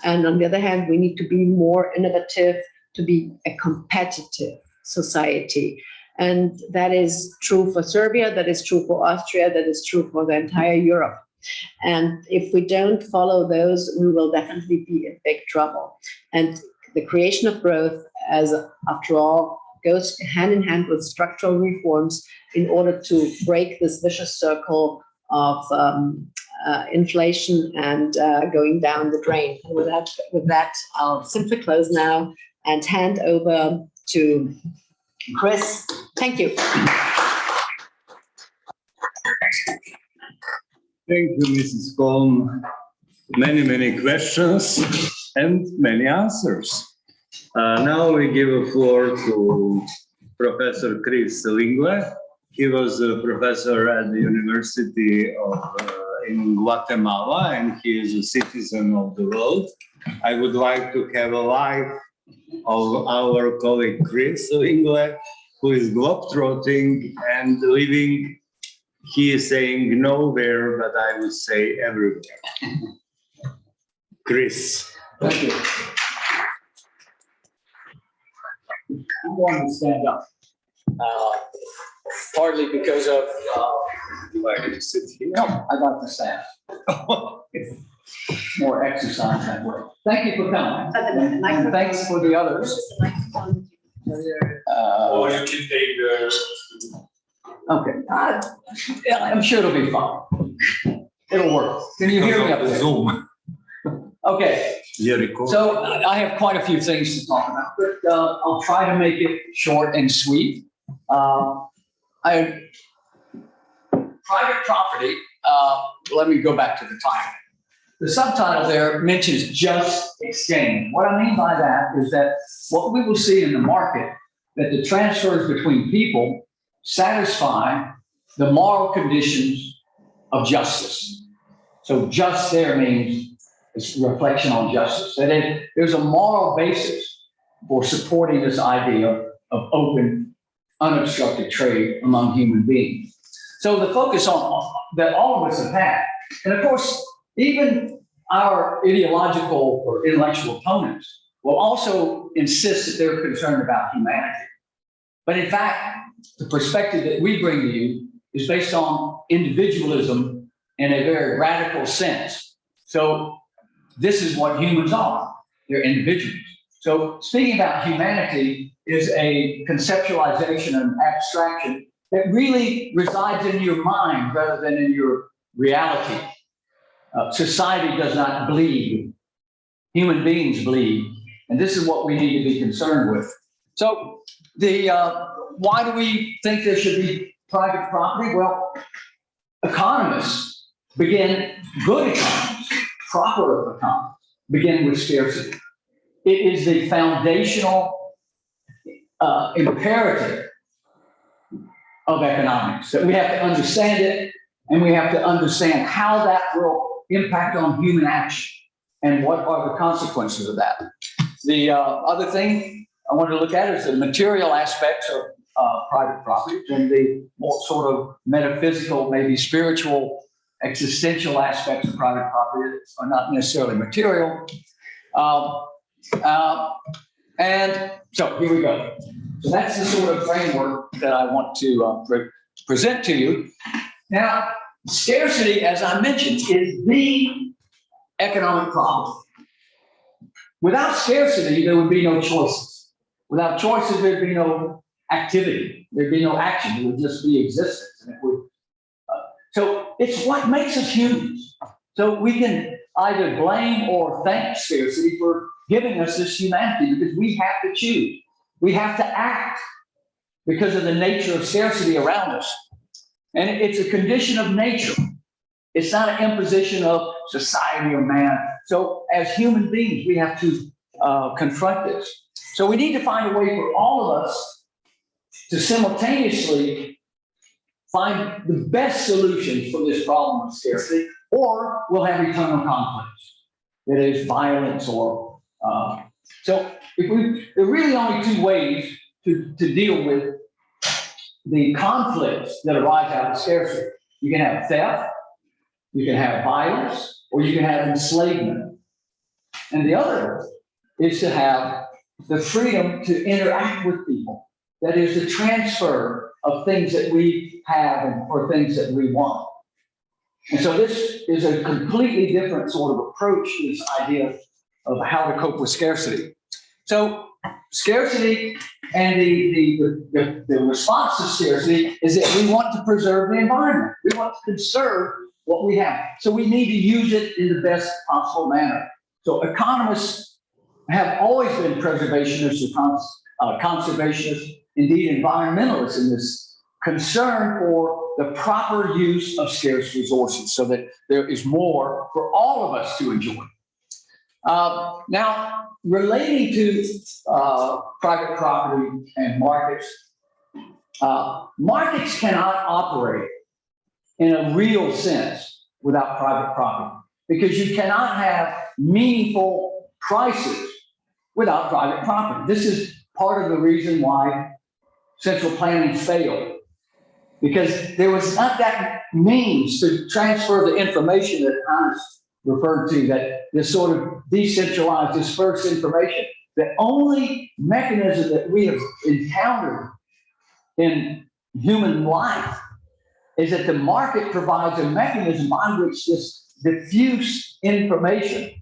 S3: And on the other hand, we need to be more innovative to be a competitive society. And that is true for Serbia, that is true for Austria, that is true for the entire Europe. And if we don't follow those, we will definitely be in big trouble. And the creation of growth, as after all, goes hand in hand with structural reforms in order to break this vicious circle of inflation and going down the drain. And with that, I'll simply close now and hand over to Cris. Thank you.
S2: Thank you, Mrs. Kolm. Many questions and many answers. Now we give a floor to Professor Cris Lingle. He was a professor at the University in Guatemala, and he is a citizen of the world. I would like to have a live of our colleague Cris Lingle, who is globetrotting and living, he is saying nowhere, but I would say everywhere. Cris.
S5: Thank you. I'm going to stand up, partly because of.
S2: You like to sit here?
S5: No, I'd like to stand. More exercise that way. Thank you for coming, and thanks for the others.
S1: Or you can take the.
S5: Okay, I'm sure it'll be fine. It'll work. Can you hear me up there?
S2: Zoom.
S5: Okay.
S2: Jericho.
S5: So I have quite a few things to talk about, but I'll try to make it short and sweet. Private property, let me go back to the title. The subtitle there mentions just exchange. What I mean by that is that what we will see in the market, that the transfers between people satisfy the moral conditions of justice. So just there means it's a reflection on justice. That is, there's a moral basis for supporting this idea of open, unobstructed trade among human beings. So the focus on that all of us have had, and of course, even our ideological or intellectual opponents will also insist that they're concerned about humanity. But in fact, the perspective that we bring to you is based on individualism in a very radical sense. So this is what humans are. They're individuals. So speaking about humanity is a conceptualization and abstraction that really resides in your mind rather than in your reality. Society does not bleed. Human beings bleed. And this is what we need to be concerned with. So why do we think there should be private property? Well, economists begin, good economists, proper economists, begin with scarcity. It is the foundational imperative of economics, that we have to understand it, and we have to understand how that will impact on human action and what are the consequences of that. The other thing I want to look at is the material aspects of private property and the more sort of metaphysical, maybe spiritual, existential aspects of private property that are not necessarily material. And so here we go. So that's the sort of framework that I want to present to you. Now, scarcity, as I mentioned, is the economic problem. Without scarcity, there would be no choices. Without choices, there'd be no activity. There'd be no action. It would just be existence. And it would, so it's what makes us humans. So we can either blame or thank scarcity for giving us this humanity, because we have to choose. We have to act because of the nature of scarcity around us. And it's a condition of nature. It's not an imposition of society or man. So as human beings, we have to confront this. So we need to find a way for all of us to simultaneously find the best solutions for this problem of scarcity, or we'll have eternal conflicts. That is violence or, so there are really only two ways to deal with the conflicts that arise out of scarcity. You can have theft, you can have violence, or you can have enslavement. And the other is to have the freedom to interact with people. That is the transfer of things that we have or things that we want. And so this is a completely different sort of approach to this idea of how to cope with scarcity. So scarcity and the response to scarcity is that we want to preserve the environment. We want to conserve what we have. So we need to use it in the best possible manner. So economists have always been preservationists or conservationists, indeed environmentalists, in this concern for the proper use of scarce resources so that there is more for all of us to enjoy. Now, relating to private property and markets, markets cannot operate in a real sense without private property, because you cannot have meaningful prices without private property. This is part of the reason why central planning failed, because there was not that means to transfer the information that Hans referred to, that this sort of decentralized, dispersed information. The only mechanism that we have encountered in human life is that the market provides a mechanism by which this diffuse information,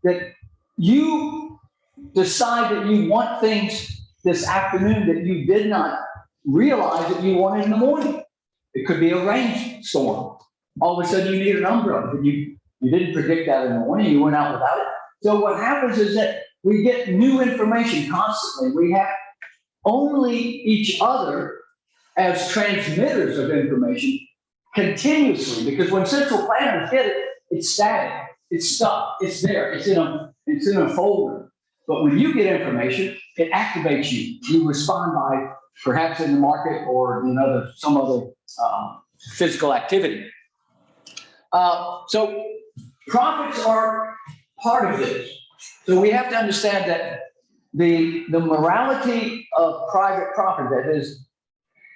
S5: that you decide that you want things this afternoon that you did not realize that you wanted in the morning. It could be a rainstorm. All of a sudden you need an umbrella, but you didn't predict that in the morning, you went out without it. So what happens is that we get new information constantly. We have only each other as transmitters of information continuously, because when central planners get it, it's static, it's stuck, it's there, it's in a folder. But when you get information, it activates you. You respond by perhaps in the market or in some other physical activity. So profits are part of this. So we have to understand that the morality of private property, that is,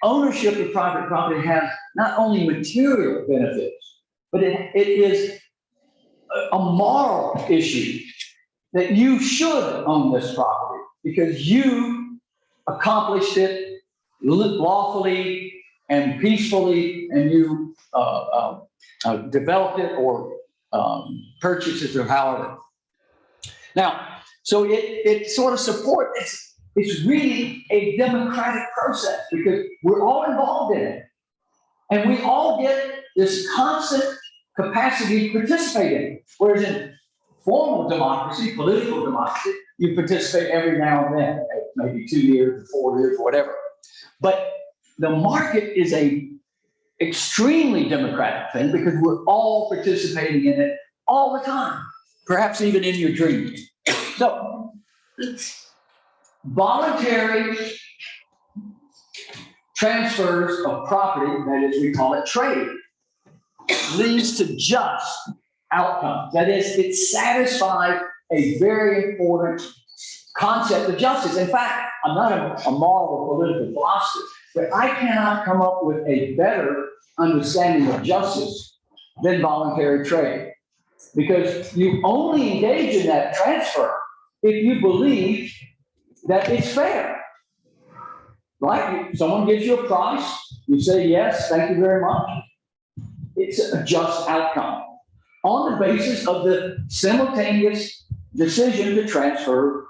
S5: ownership of private property, has not only material benefits, but it is a moral issue that you should own this property because you accomplished it lawfully and peacefully, and you developed it or purchased it or however. Now, so it sort of supports, it's really a democratic process because we're all involved in it. And we all get this constant capacity to participate in it. Whereas in formal democracy, political democracy, you participate every now and then, maybe 2 years, 4 years, whatever. But the market is a extremely democratic thing because we're all participating in it all the time, perhaps even in your dreams. So, voluntary transfers of property, that is, we call it trade, leads to just outcomes. That is, it satisfies a very important concept of justice. In fact, I'm not a moral or political philosopher, but I cannot come up with a better understanding of justice than voluntary trade. Because you only engage in that transfer if you believe that it's fair. Right? Someone gives you a price, you say, yes, thank you very much. It's a just outcome on the basis of the simultaneous decision to transfer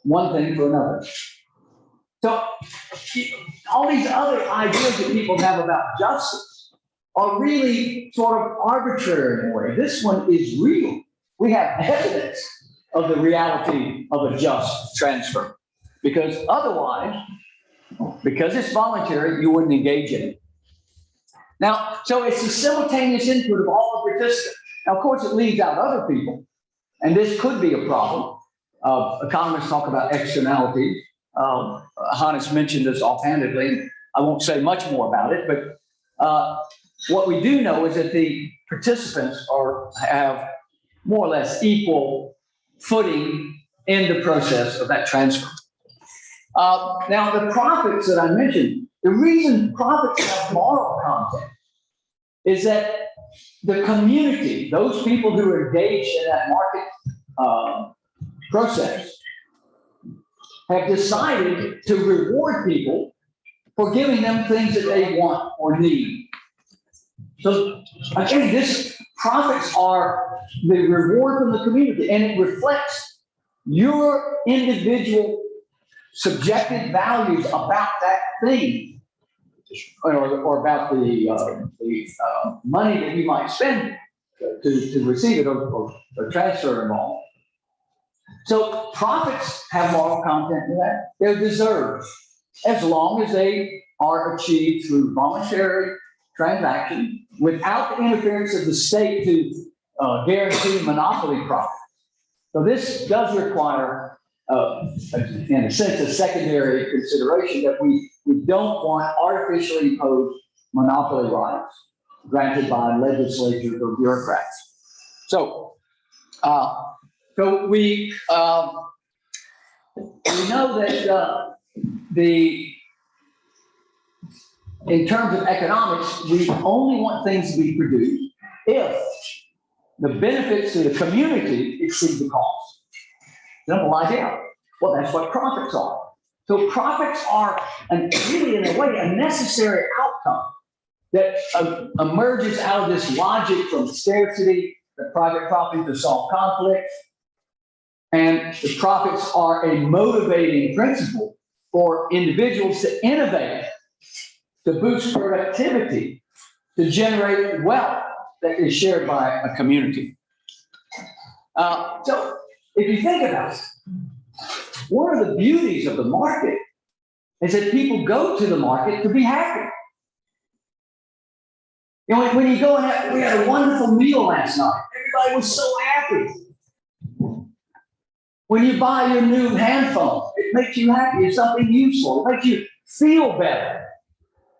S5: one thing for another. So all these other ideas that people have about justice are really sort of arbitrary in a way. This one is real. We have evidence of the reality of a just transfer, because otherwise, because it's voluntary, you wouldn't engage in it. Now, so it's the simultaneous input of all the participants. Now, of course, it leaves out other people, and this could be a problem. Economists talk about externalities. Hannes mentioned this offhandedly. I won't say much more about it, but what we do know is that the participants have more or less equal footing in the process of that transfer. Now, the profits that I mentioned, the reason profits have moral content is that the community, those people who are engaged in that market process, have decided to reward people for giving them things that they want or need. So again, profits are the reward from the community, and it reflects your individual subjective values about that thing, or about the money that you might spend to receive it or transfer it all. So profits have moral content in that. They're deserved, as long as they are achieved through voluntary transaction without the interference of the state to guarantee monopoly profits. So this does require, in a sense, a secondary consideration that we don't want artificially imposed monopoly rights granted by legislatures or bureaucrats. So, we know that in terms of economics, we only want things to be produced if the benefits to the community exceed the cost. Simple idea. Well, that's what profits are. So profits are really, in a way, a necessary outcome that emerges out of this logic from scarcity, the private property to solve conflicts. And the profits are a motivating principle for individuals to innovate, to boost productivity, to generate wealth that is shared by a community. So if you think about it, one of the beauties of the market is that people go to the market to be happy. You know, when you go and we had a wonderful meal last night. Everybody was so happy. When you buy your new hand phone, it makes you happy. It's something useful. It makes you feel better.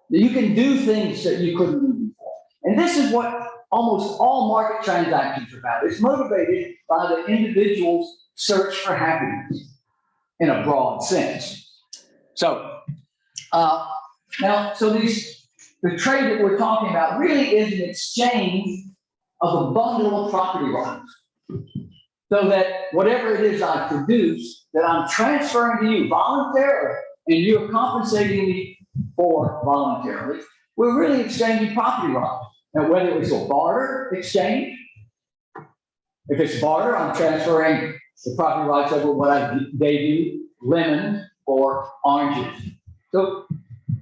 S5: You can do things that you couldn't do before. And this is what almost all market transactions are about. It's motivated by the individual's search for happiness in a broad sense. So the trade that we're talking about really is an exchange of a bundle of property rights. So that whatever it is I produce, that I'm transferring to you voluntarily, and you're compensating me for voluntarily, we're really exchanging property rights. Now, whether it's a barter exchange, if it's barter, I'm transferring the property rights over what I gave you, lemon or oranges. So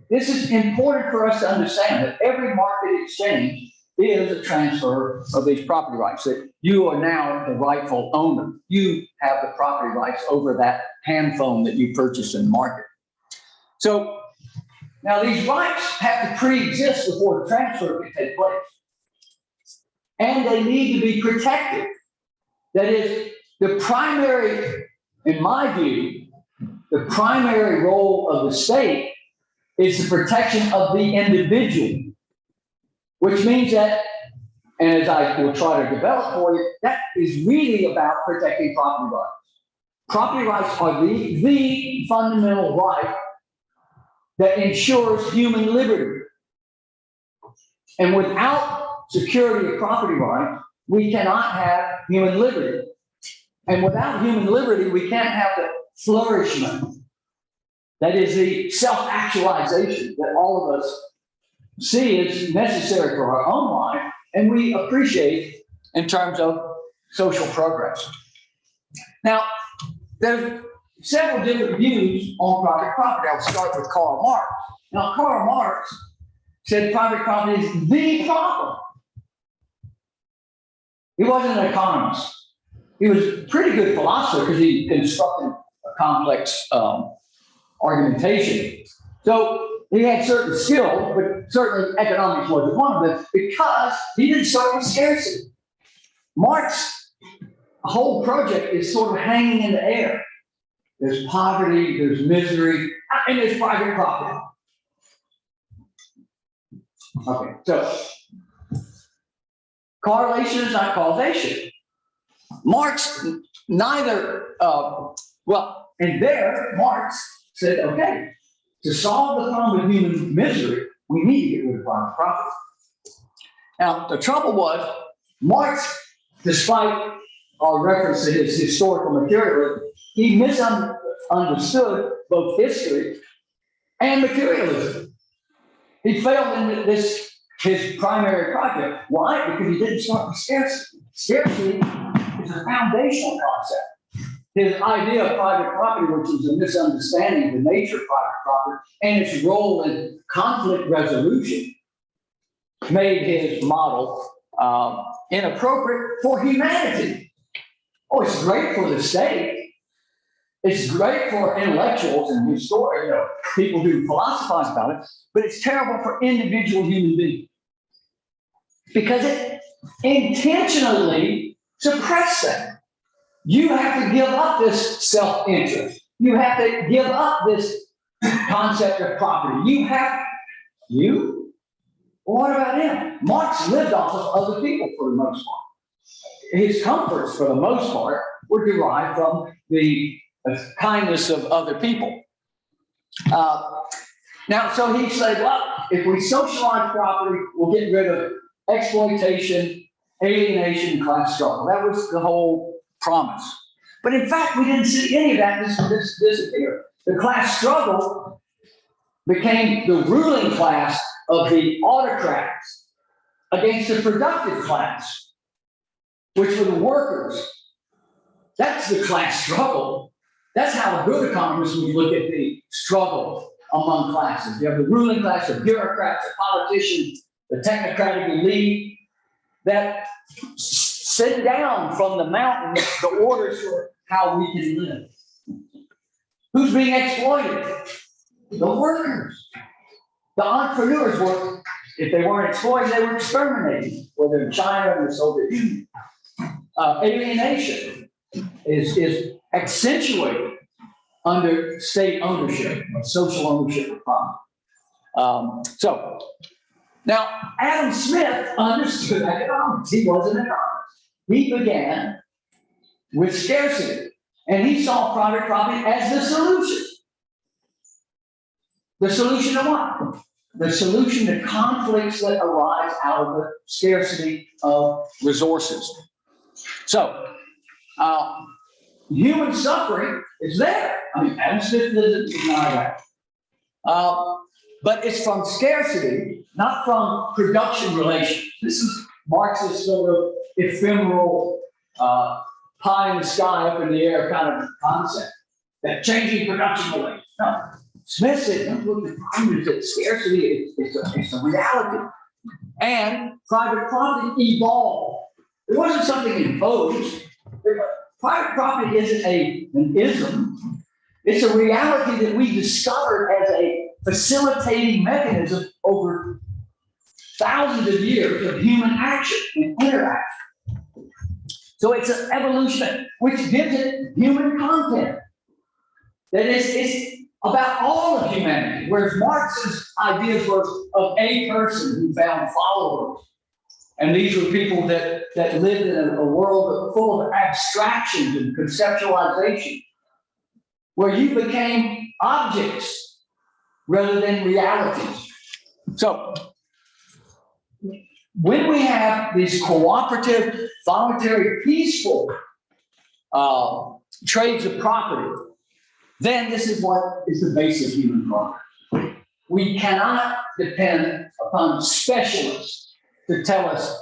S5: this is important for us to understand that every market exchange is a transfer of these property rights, that you are now the rightful owner. You have the property rights over that hand phone that you purchased in the market. So now these rights have to pre-exist before the transfer can take place. And they need to be protected. That is, the primary, in my view, the primary role of the state is the protection of the individual. Which means that, and as I will try to develop for you, that is really about protecting property rights. Property rights are the fundamental right that ensures human liberty. And without security of property rights, we cannot have human liberty. And without human liberty, we can't have the flourishment. That is the self-actualization that all of us see is necessary for our own life, and we appreciate in terms of social progress. Now, there's several different views on private property. I'll start with Karl Marx. Now, Karl Marx said private property is the problem. He wasn't an economist. He was a pretty good philosopher because he constructed a complex argumentation. So He had certain skills, but certainly economics wasn't one of them because he didn't start with scarcity. Marx's whole project is sort of hanging in the air. There's poverty, there's misery, and there's private property. Okay, so correlation is not causation. Marx neither, Marx said, okay, to solve the problem of human misery, we need to get rid of private property. Now, the trouble was, Marx, despite our reference to his historical materialism, he misunderstood both history and materialism. He failed in his primary project. Why? Because he didn't start with scarcity. Scarcity is a foundational concept. His idea of private property, which is a misunderstanding of the nature of private property and its role in conflict resolution, made his model inappropriate for humanity. Oh, it's great for the state. It's great for intellectuals and historians, people who philosophize about it, but it's terrible for individual human beings because it intentionally suppresses them. You have to give up this self-interest. You have to give up this concept of property. What about him? Marx lived off of other people for the most part. His comforts, for the most part, were derived from the kindness of other people. Now, so he said, well, if we socialize property, we'll get rid of exploitation, alienation, class struggle. That was the whole promise. But in fact, we didn't see any of that disappear. The class struggle became the ruling class of the autocrats against the productive class, which were the workers. That's the class struggle. That's how a good economist would look at the struggle among classes. You have the ruling class, the bureaucrats, the politicians, the technocratic elite that send down from the mountain the orders for how we can live. Who's being exploited? The workers. The entrepreneurs were, if they weren't exploited, they were exterminated, whether in China or the Soviet Union. Alienation is accentuated under state ownership, or social ownership of property. So now Adam Smith understood economics. He was an economist. He began with scarcity, and he saw private property as the solution. The solution to what? The solution to conflicts that arise out of the scarcity of resources. So, human suffering is there. I mean, Adam Smith doesn't deny that. But it's from scarcity, not from production relations. This is Marxist sort of ephemeral, pie in the sky, up in the air kind of concept, that changing production relations. No. Smith said, don't look at the problem is that scarcity is a reality. And private property evolved. It wasn't something imposed. Private property isn't an ism. It's a reality that we discovered as a facilitating mechanism over thousands of years of human action and interaction. So it's an evolution which gives it human content. That is, it's about all of humanity, whereas Marx's ideas were of a person who found followers. And these were people that lived in a world full of abstractions and conceptualization, where you became objects rather than realities. So when we have these cooperative, voluntary, peaceful trades of property, then this is what is the base of human progress. We cannot depend upon specialists to tell us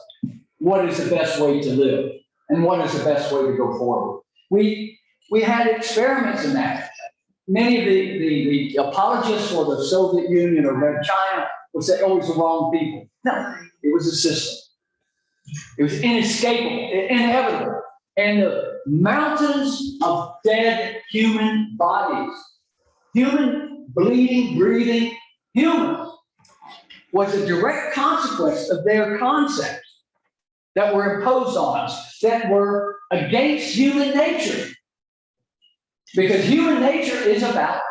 S5: what is the best way to live and what is the best way to go forward. We had experiments in that. Many of the apologists for the Soviet Union or Red China would say, oh, it's the wrong people. No, it was a system. It was inescapable, inevitable. And the mountains of dead human bodies, human bleeding, breathing, humans was a direct consequence of their concepts that were imposed on us, that were against human nature. Because human nature is about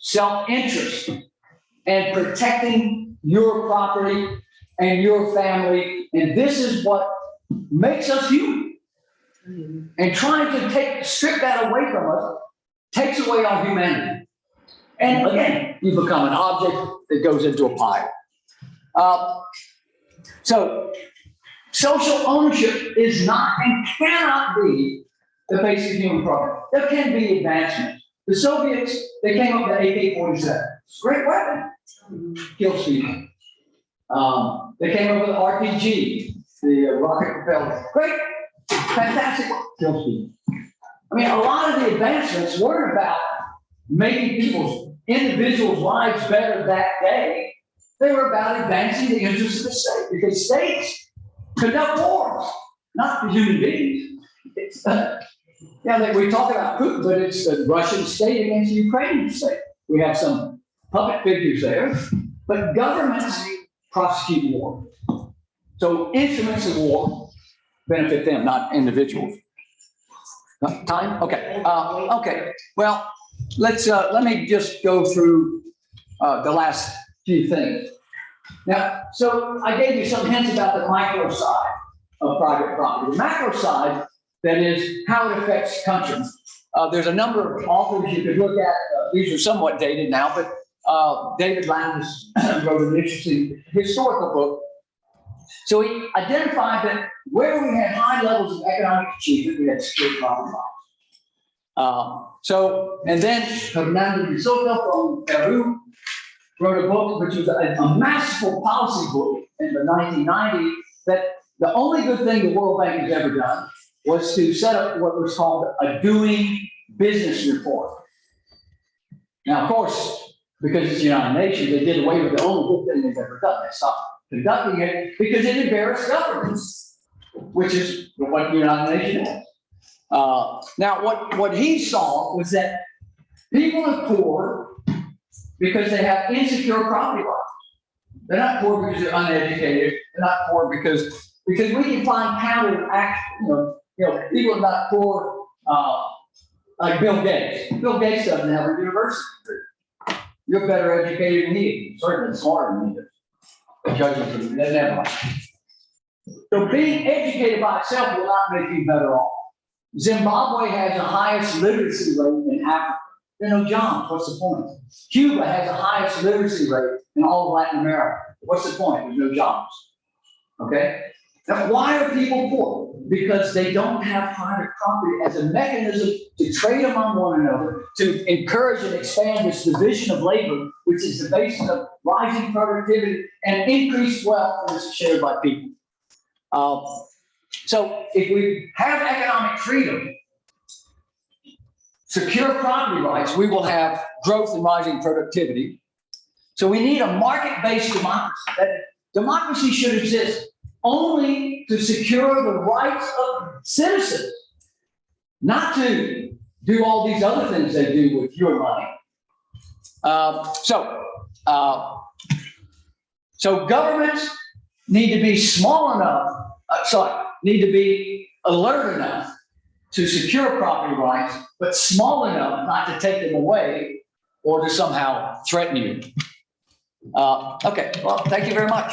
S5: self-interest and protecting your property and your family. And this is what makes us human. And trying to strip that away from us takes away our humanity. And again, you become an object that goes into a pile. So social ownership is not and cannot be the basic human program. There can be advancements. The Soviets, they came up with the AK-47. Great weapon. Kills people. They came up with RPG, the rocket propelled. Great, fantastic. Kills people. I mean, a lot of the advancements weren't about making individuals' lives better that day. They were about advancing the interests of the state, because states conduct wars, not the human beings. It's, we talk about Putin, but it's the Russian state against the Ukrainian state. We have some puppet figures there, but governments prosecute war. So instruments of war benefit them, not individuals. Time? Okay. Okay. Well, let me just go through the last few things. Now, so I gave you some hints about the micro side of private property. The macro side, that is how it affects countries. There's a number of authors you could look at. These are somewhat dated now, but David Landis wrote an interesting historical book. So he identified that where we had high levels of economic achievement, we had secure property rights. And then Fernando de Soto from Peru wrote a book which was a masterful policy book in the 1990s, that the only good thing the World Bank has ever done was to set up what was called a doing business report. Now, of course, because it's the United Nations, they did away with the only good thing they've ever done. They stopped conducting it because it embarrassed governments, which is what the United Nations is. Now, what he saw was that people are poor because they have insecure property rights. They're not poor because they're uneducated. They're not poor because we can find counter people are not poor like Bill Gates. Bill Gates doesn't have a university degree. You're better educated than he is. Certainly smarter than he is. Judging never mind. So being educated by itself will not make you better off. Zimbabwe has the highest literacy rate in Africa. There are no jobs. What's the point? Cuba has the highest literacy rate in all of Latin America. What's the point? There's no jobs. Okay? Now, why are people poor? Because they don't have private property as a mechanism to trade among one another, to encourage and expand this division of labor, which is the basis of rising productivity and increased wealth that is shared by people. So if we have economic freedom, secure property rights, we will have growth and rising productivity. So we need a market-based democracy. That democracy should exist only to secure the rights of citizens, not to do all these other things they do with your money. So governments need to be small enough, need to be alert enough to secure property rights, but small enough not to take them away or to somehow threaten you. Okay, well, thank you very much.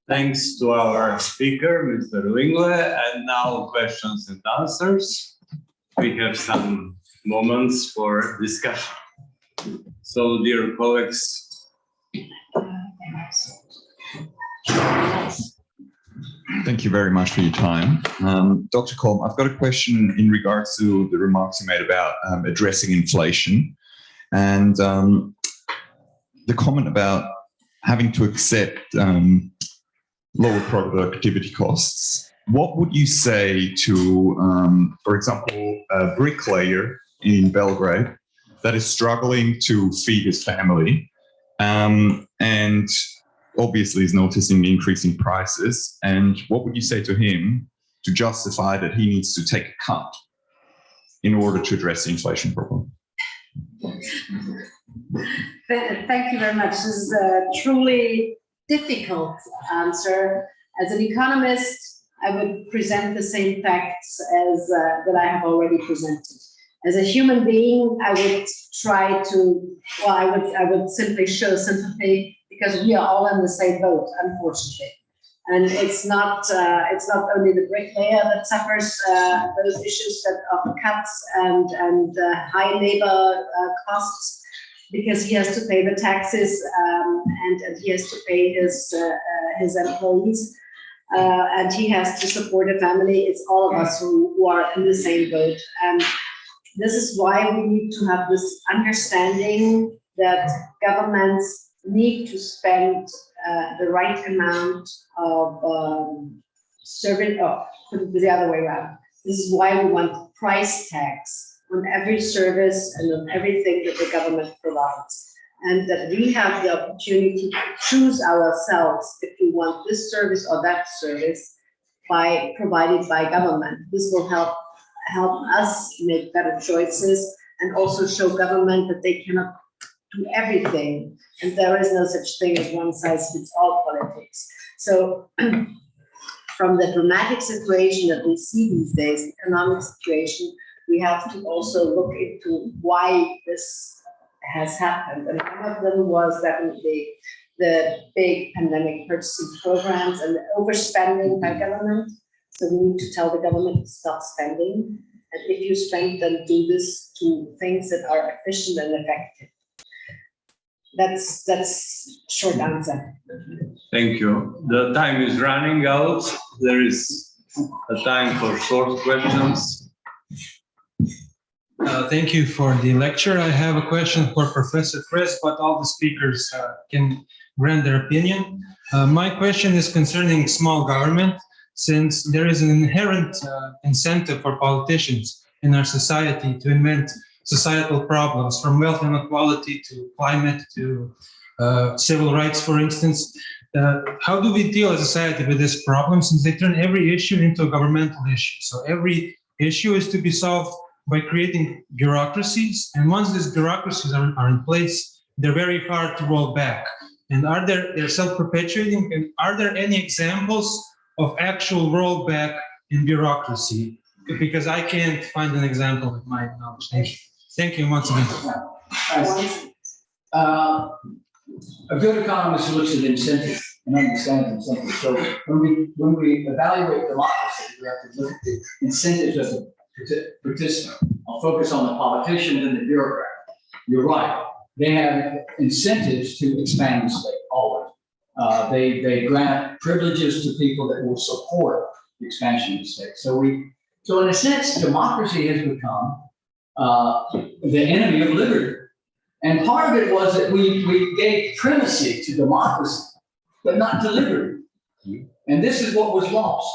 S2: Thanks to our speaker, Mr. Lingle, and now questions and answers. We have some moments for discussion. So, dear colleagues.
S6: Thank you very much for your time. Dr. Kolm, I've got a question in regards to the remarks you made about addressing inflation and the comment about having to accept lower productivity costs. What would you say to, for example, a bricklayer in Belgrade that is struggling to feed his family and obviously is noticing increasing prices? And what would you say to him to justify that he needs to take a cut in order to address the inflation problem?
S3: Thank you very much. This is a truly difficult answer. As an economist, I would present the same facts as that I have already presented. As a human being, I would try to, well, I would simply show sympathy because we are all in the same boat, unfortunately. And it's not only the bricklayer that suffers those issues of cuts and high labor costs, because he has to pay the taxes and he has to pay his employees and he has to support a family. It's all of us who are in the same boat. And this is why we need to have this understanding that governments need to spend the right amount of serving, put it the other way around. This is why we want price tags on every service and on everything that the government provides. And that we have the opportunity to choose ourselves if we want this service or that service provided by government. This will help us make better choices and also show government that they cannot do everything. And there is no such thing as one size fits all politics. So from the dramatic situation that we see these days, the economic situation, we have to also look into why this has happened. And one of them was definitely the big pandemic purchasing programs and the overspending by government. So we need to tell the government to stop spending. And if you spend, then do this to things that are efficient and effective. That's short answer.
S2: Thank you. The time is running out. There is a time for short questions.
S7: Thank you for the lecture. I have a question for Professor Cris, but all the speakers can grant their opinion. My question is concerning small government, since there is an inherent incentive for politicians in our society to invent societal problems, from wealth inequality to climate to civil rights, for instance. How do we deal as a society with this problem, since they turn every issue into a governmental issue? So every issue is to be solved by creating bureaucracies, and once these bureaucracies are in place, they're very hard to roll back. And they're self-perpetuating, and are there any examples of actual rollback in bureaucracy? Because I can't find an example with my knowledge. Thank you. Thank you once again.
S5: A good economist looks at incentives and understands incentives. So when we evaluate democracy, we have to look at the incentives of the participant. I'll focus on the politicians and the bureaucrat. You're right. They have incentives to expand the state always. They grant privileges to people that will support the expansion of the state. So in a sense, democracy has become the enemy of liberty. And part of it was that we gave primacy to democracy, but not to liberty. And this is what was lost.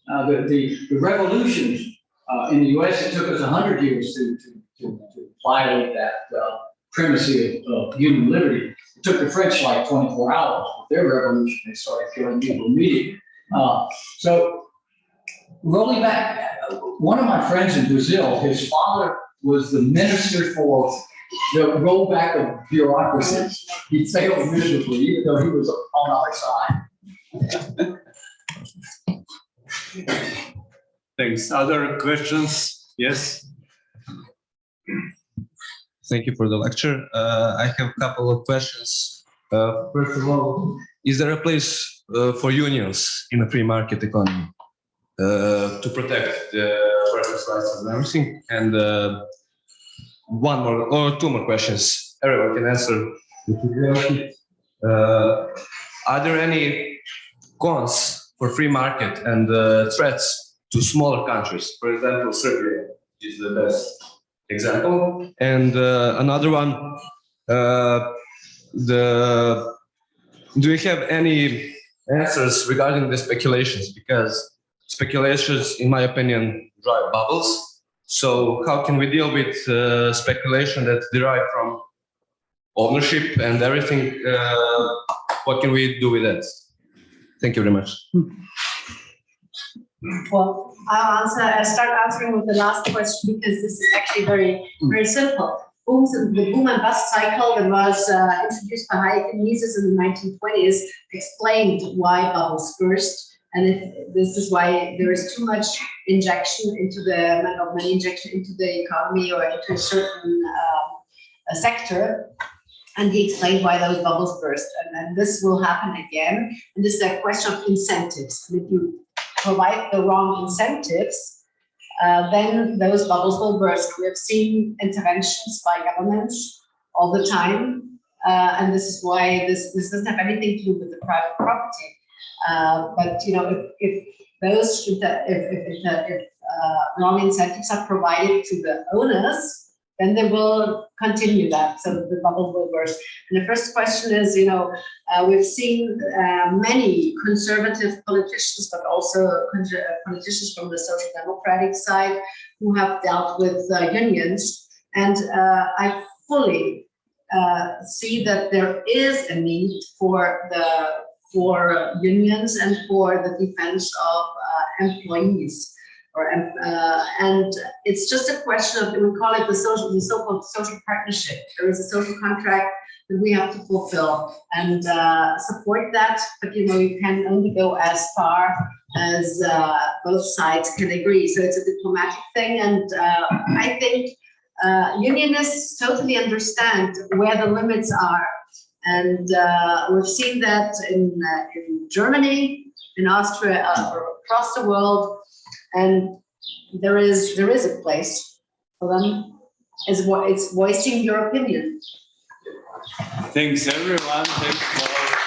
S5: The revolutions in the US, it took us 100 years to violate that primacy of human liberty. It took the French like 24 hours with their revolution. They started killing people immediately. So rolling back, one of my friends in Brazil, his father was the minister for the rollback of bureaucracy. He failed miserably, even though he was on our side.
S2: Thanks. Other questions? Yes.
S8: Thank you for the lecture. I have a couple of questions. First of all, is there a place for unions in a free market economy to protect the workers' rights and everything? And one more or two more questions. Everyone can answer. Are there any cons for free market and threats to smaller countries? For example, Serbia is the best example. And another one, do you have any answers regarding the speculations? Because speculations, in my opinion, drive bubbles. So how can we deal with speculation that derive from ownership and everything? What can we do with that? Thank you very much.
S3: Well, I'll start answering with the last question because this is actually very simple. The boom and bust cycle that was introduced by Hayek and Mises in the 1920s explained why bubbles burst. And this is why there is too much injection into money injection into the economy or into a certain sector. And he explained why those bubbles burst. And then this will happen again. And this is a question of incentives. And if you provide the wrong incentives, then those bubbles will burst. We have seen interventions by governments all the time. And this is why this doesn't have anything to do with the private property. But if wrong incentives are provided to the owners, then they will continue that, so the bubble will burst. And the first question is, we've seen many conservative politicians, but also politicians from the social democratic side who have dealt with unions. And I fully see that there is a need for unions and for the defense of employees. And it's just a question of, we call it the so-called social partnership. There is a social contract that we have to fulfill and support that, but you can only go as far as both sides can agree. So it's a diplomatic thing, and I think unionists totally understand where the limits are. And we've seen that in Germany, in Austria, across the world. And there is a place for them. It's voicing your opinion.
S2: Thanks everyone. Thanks for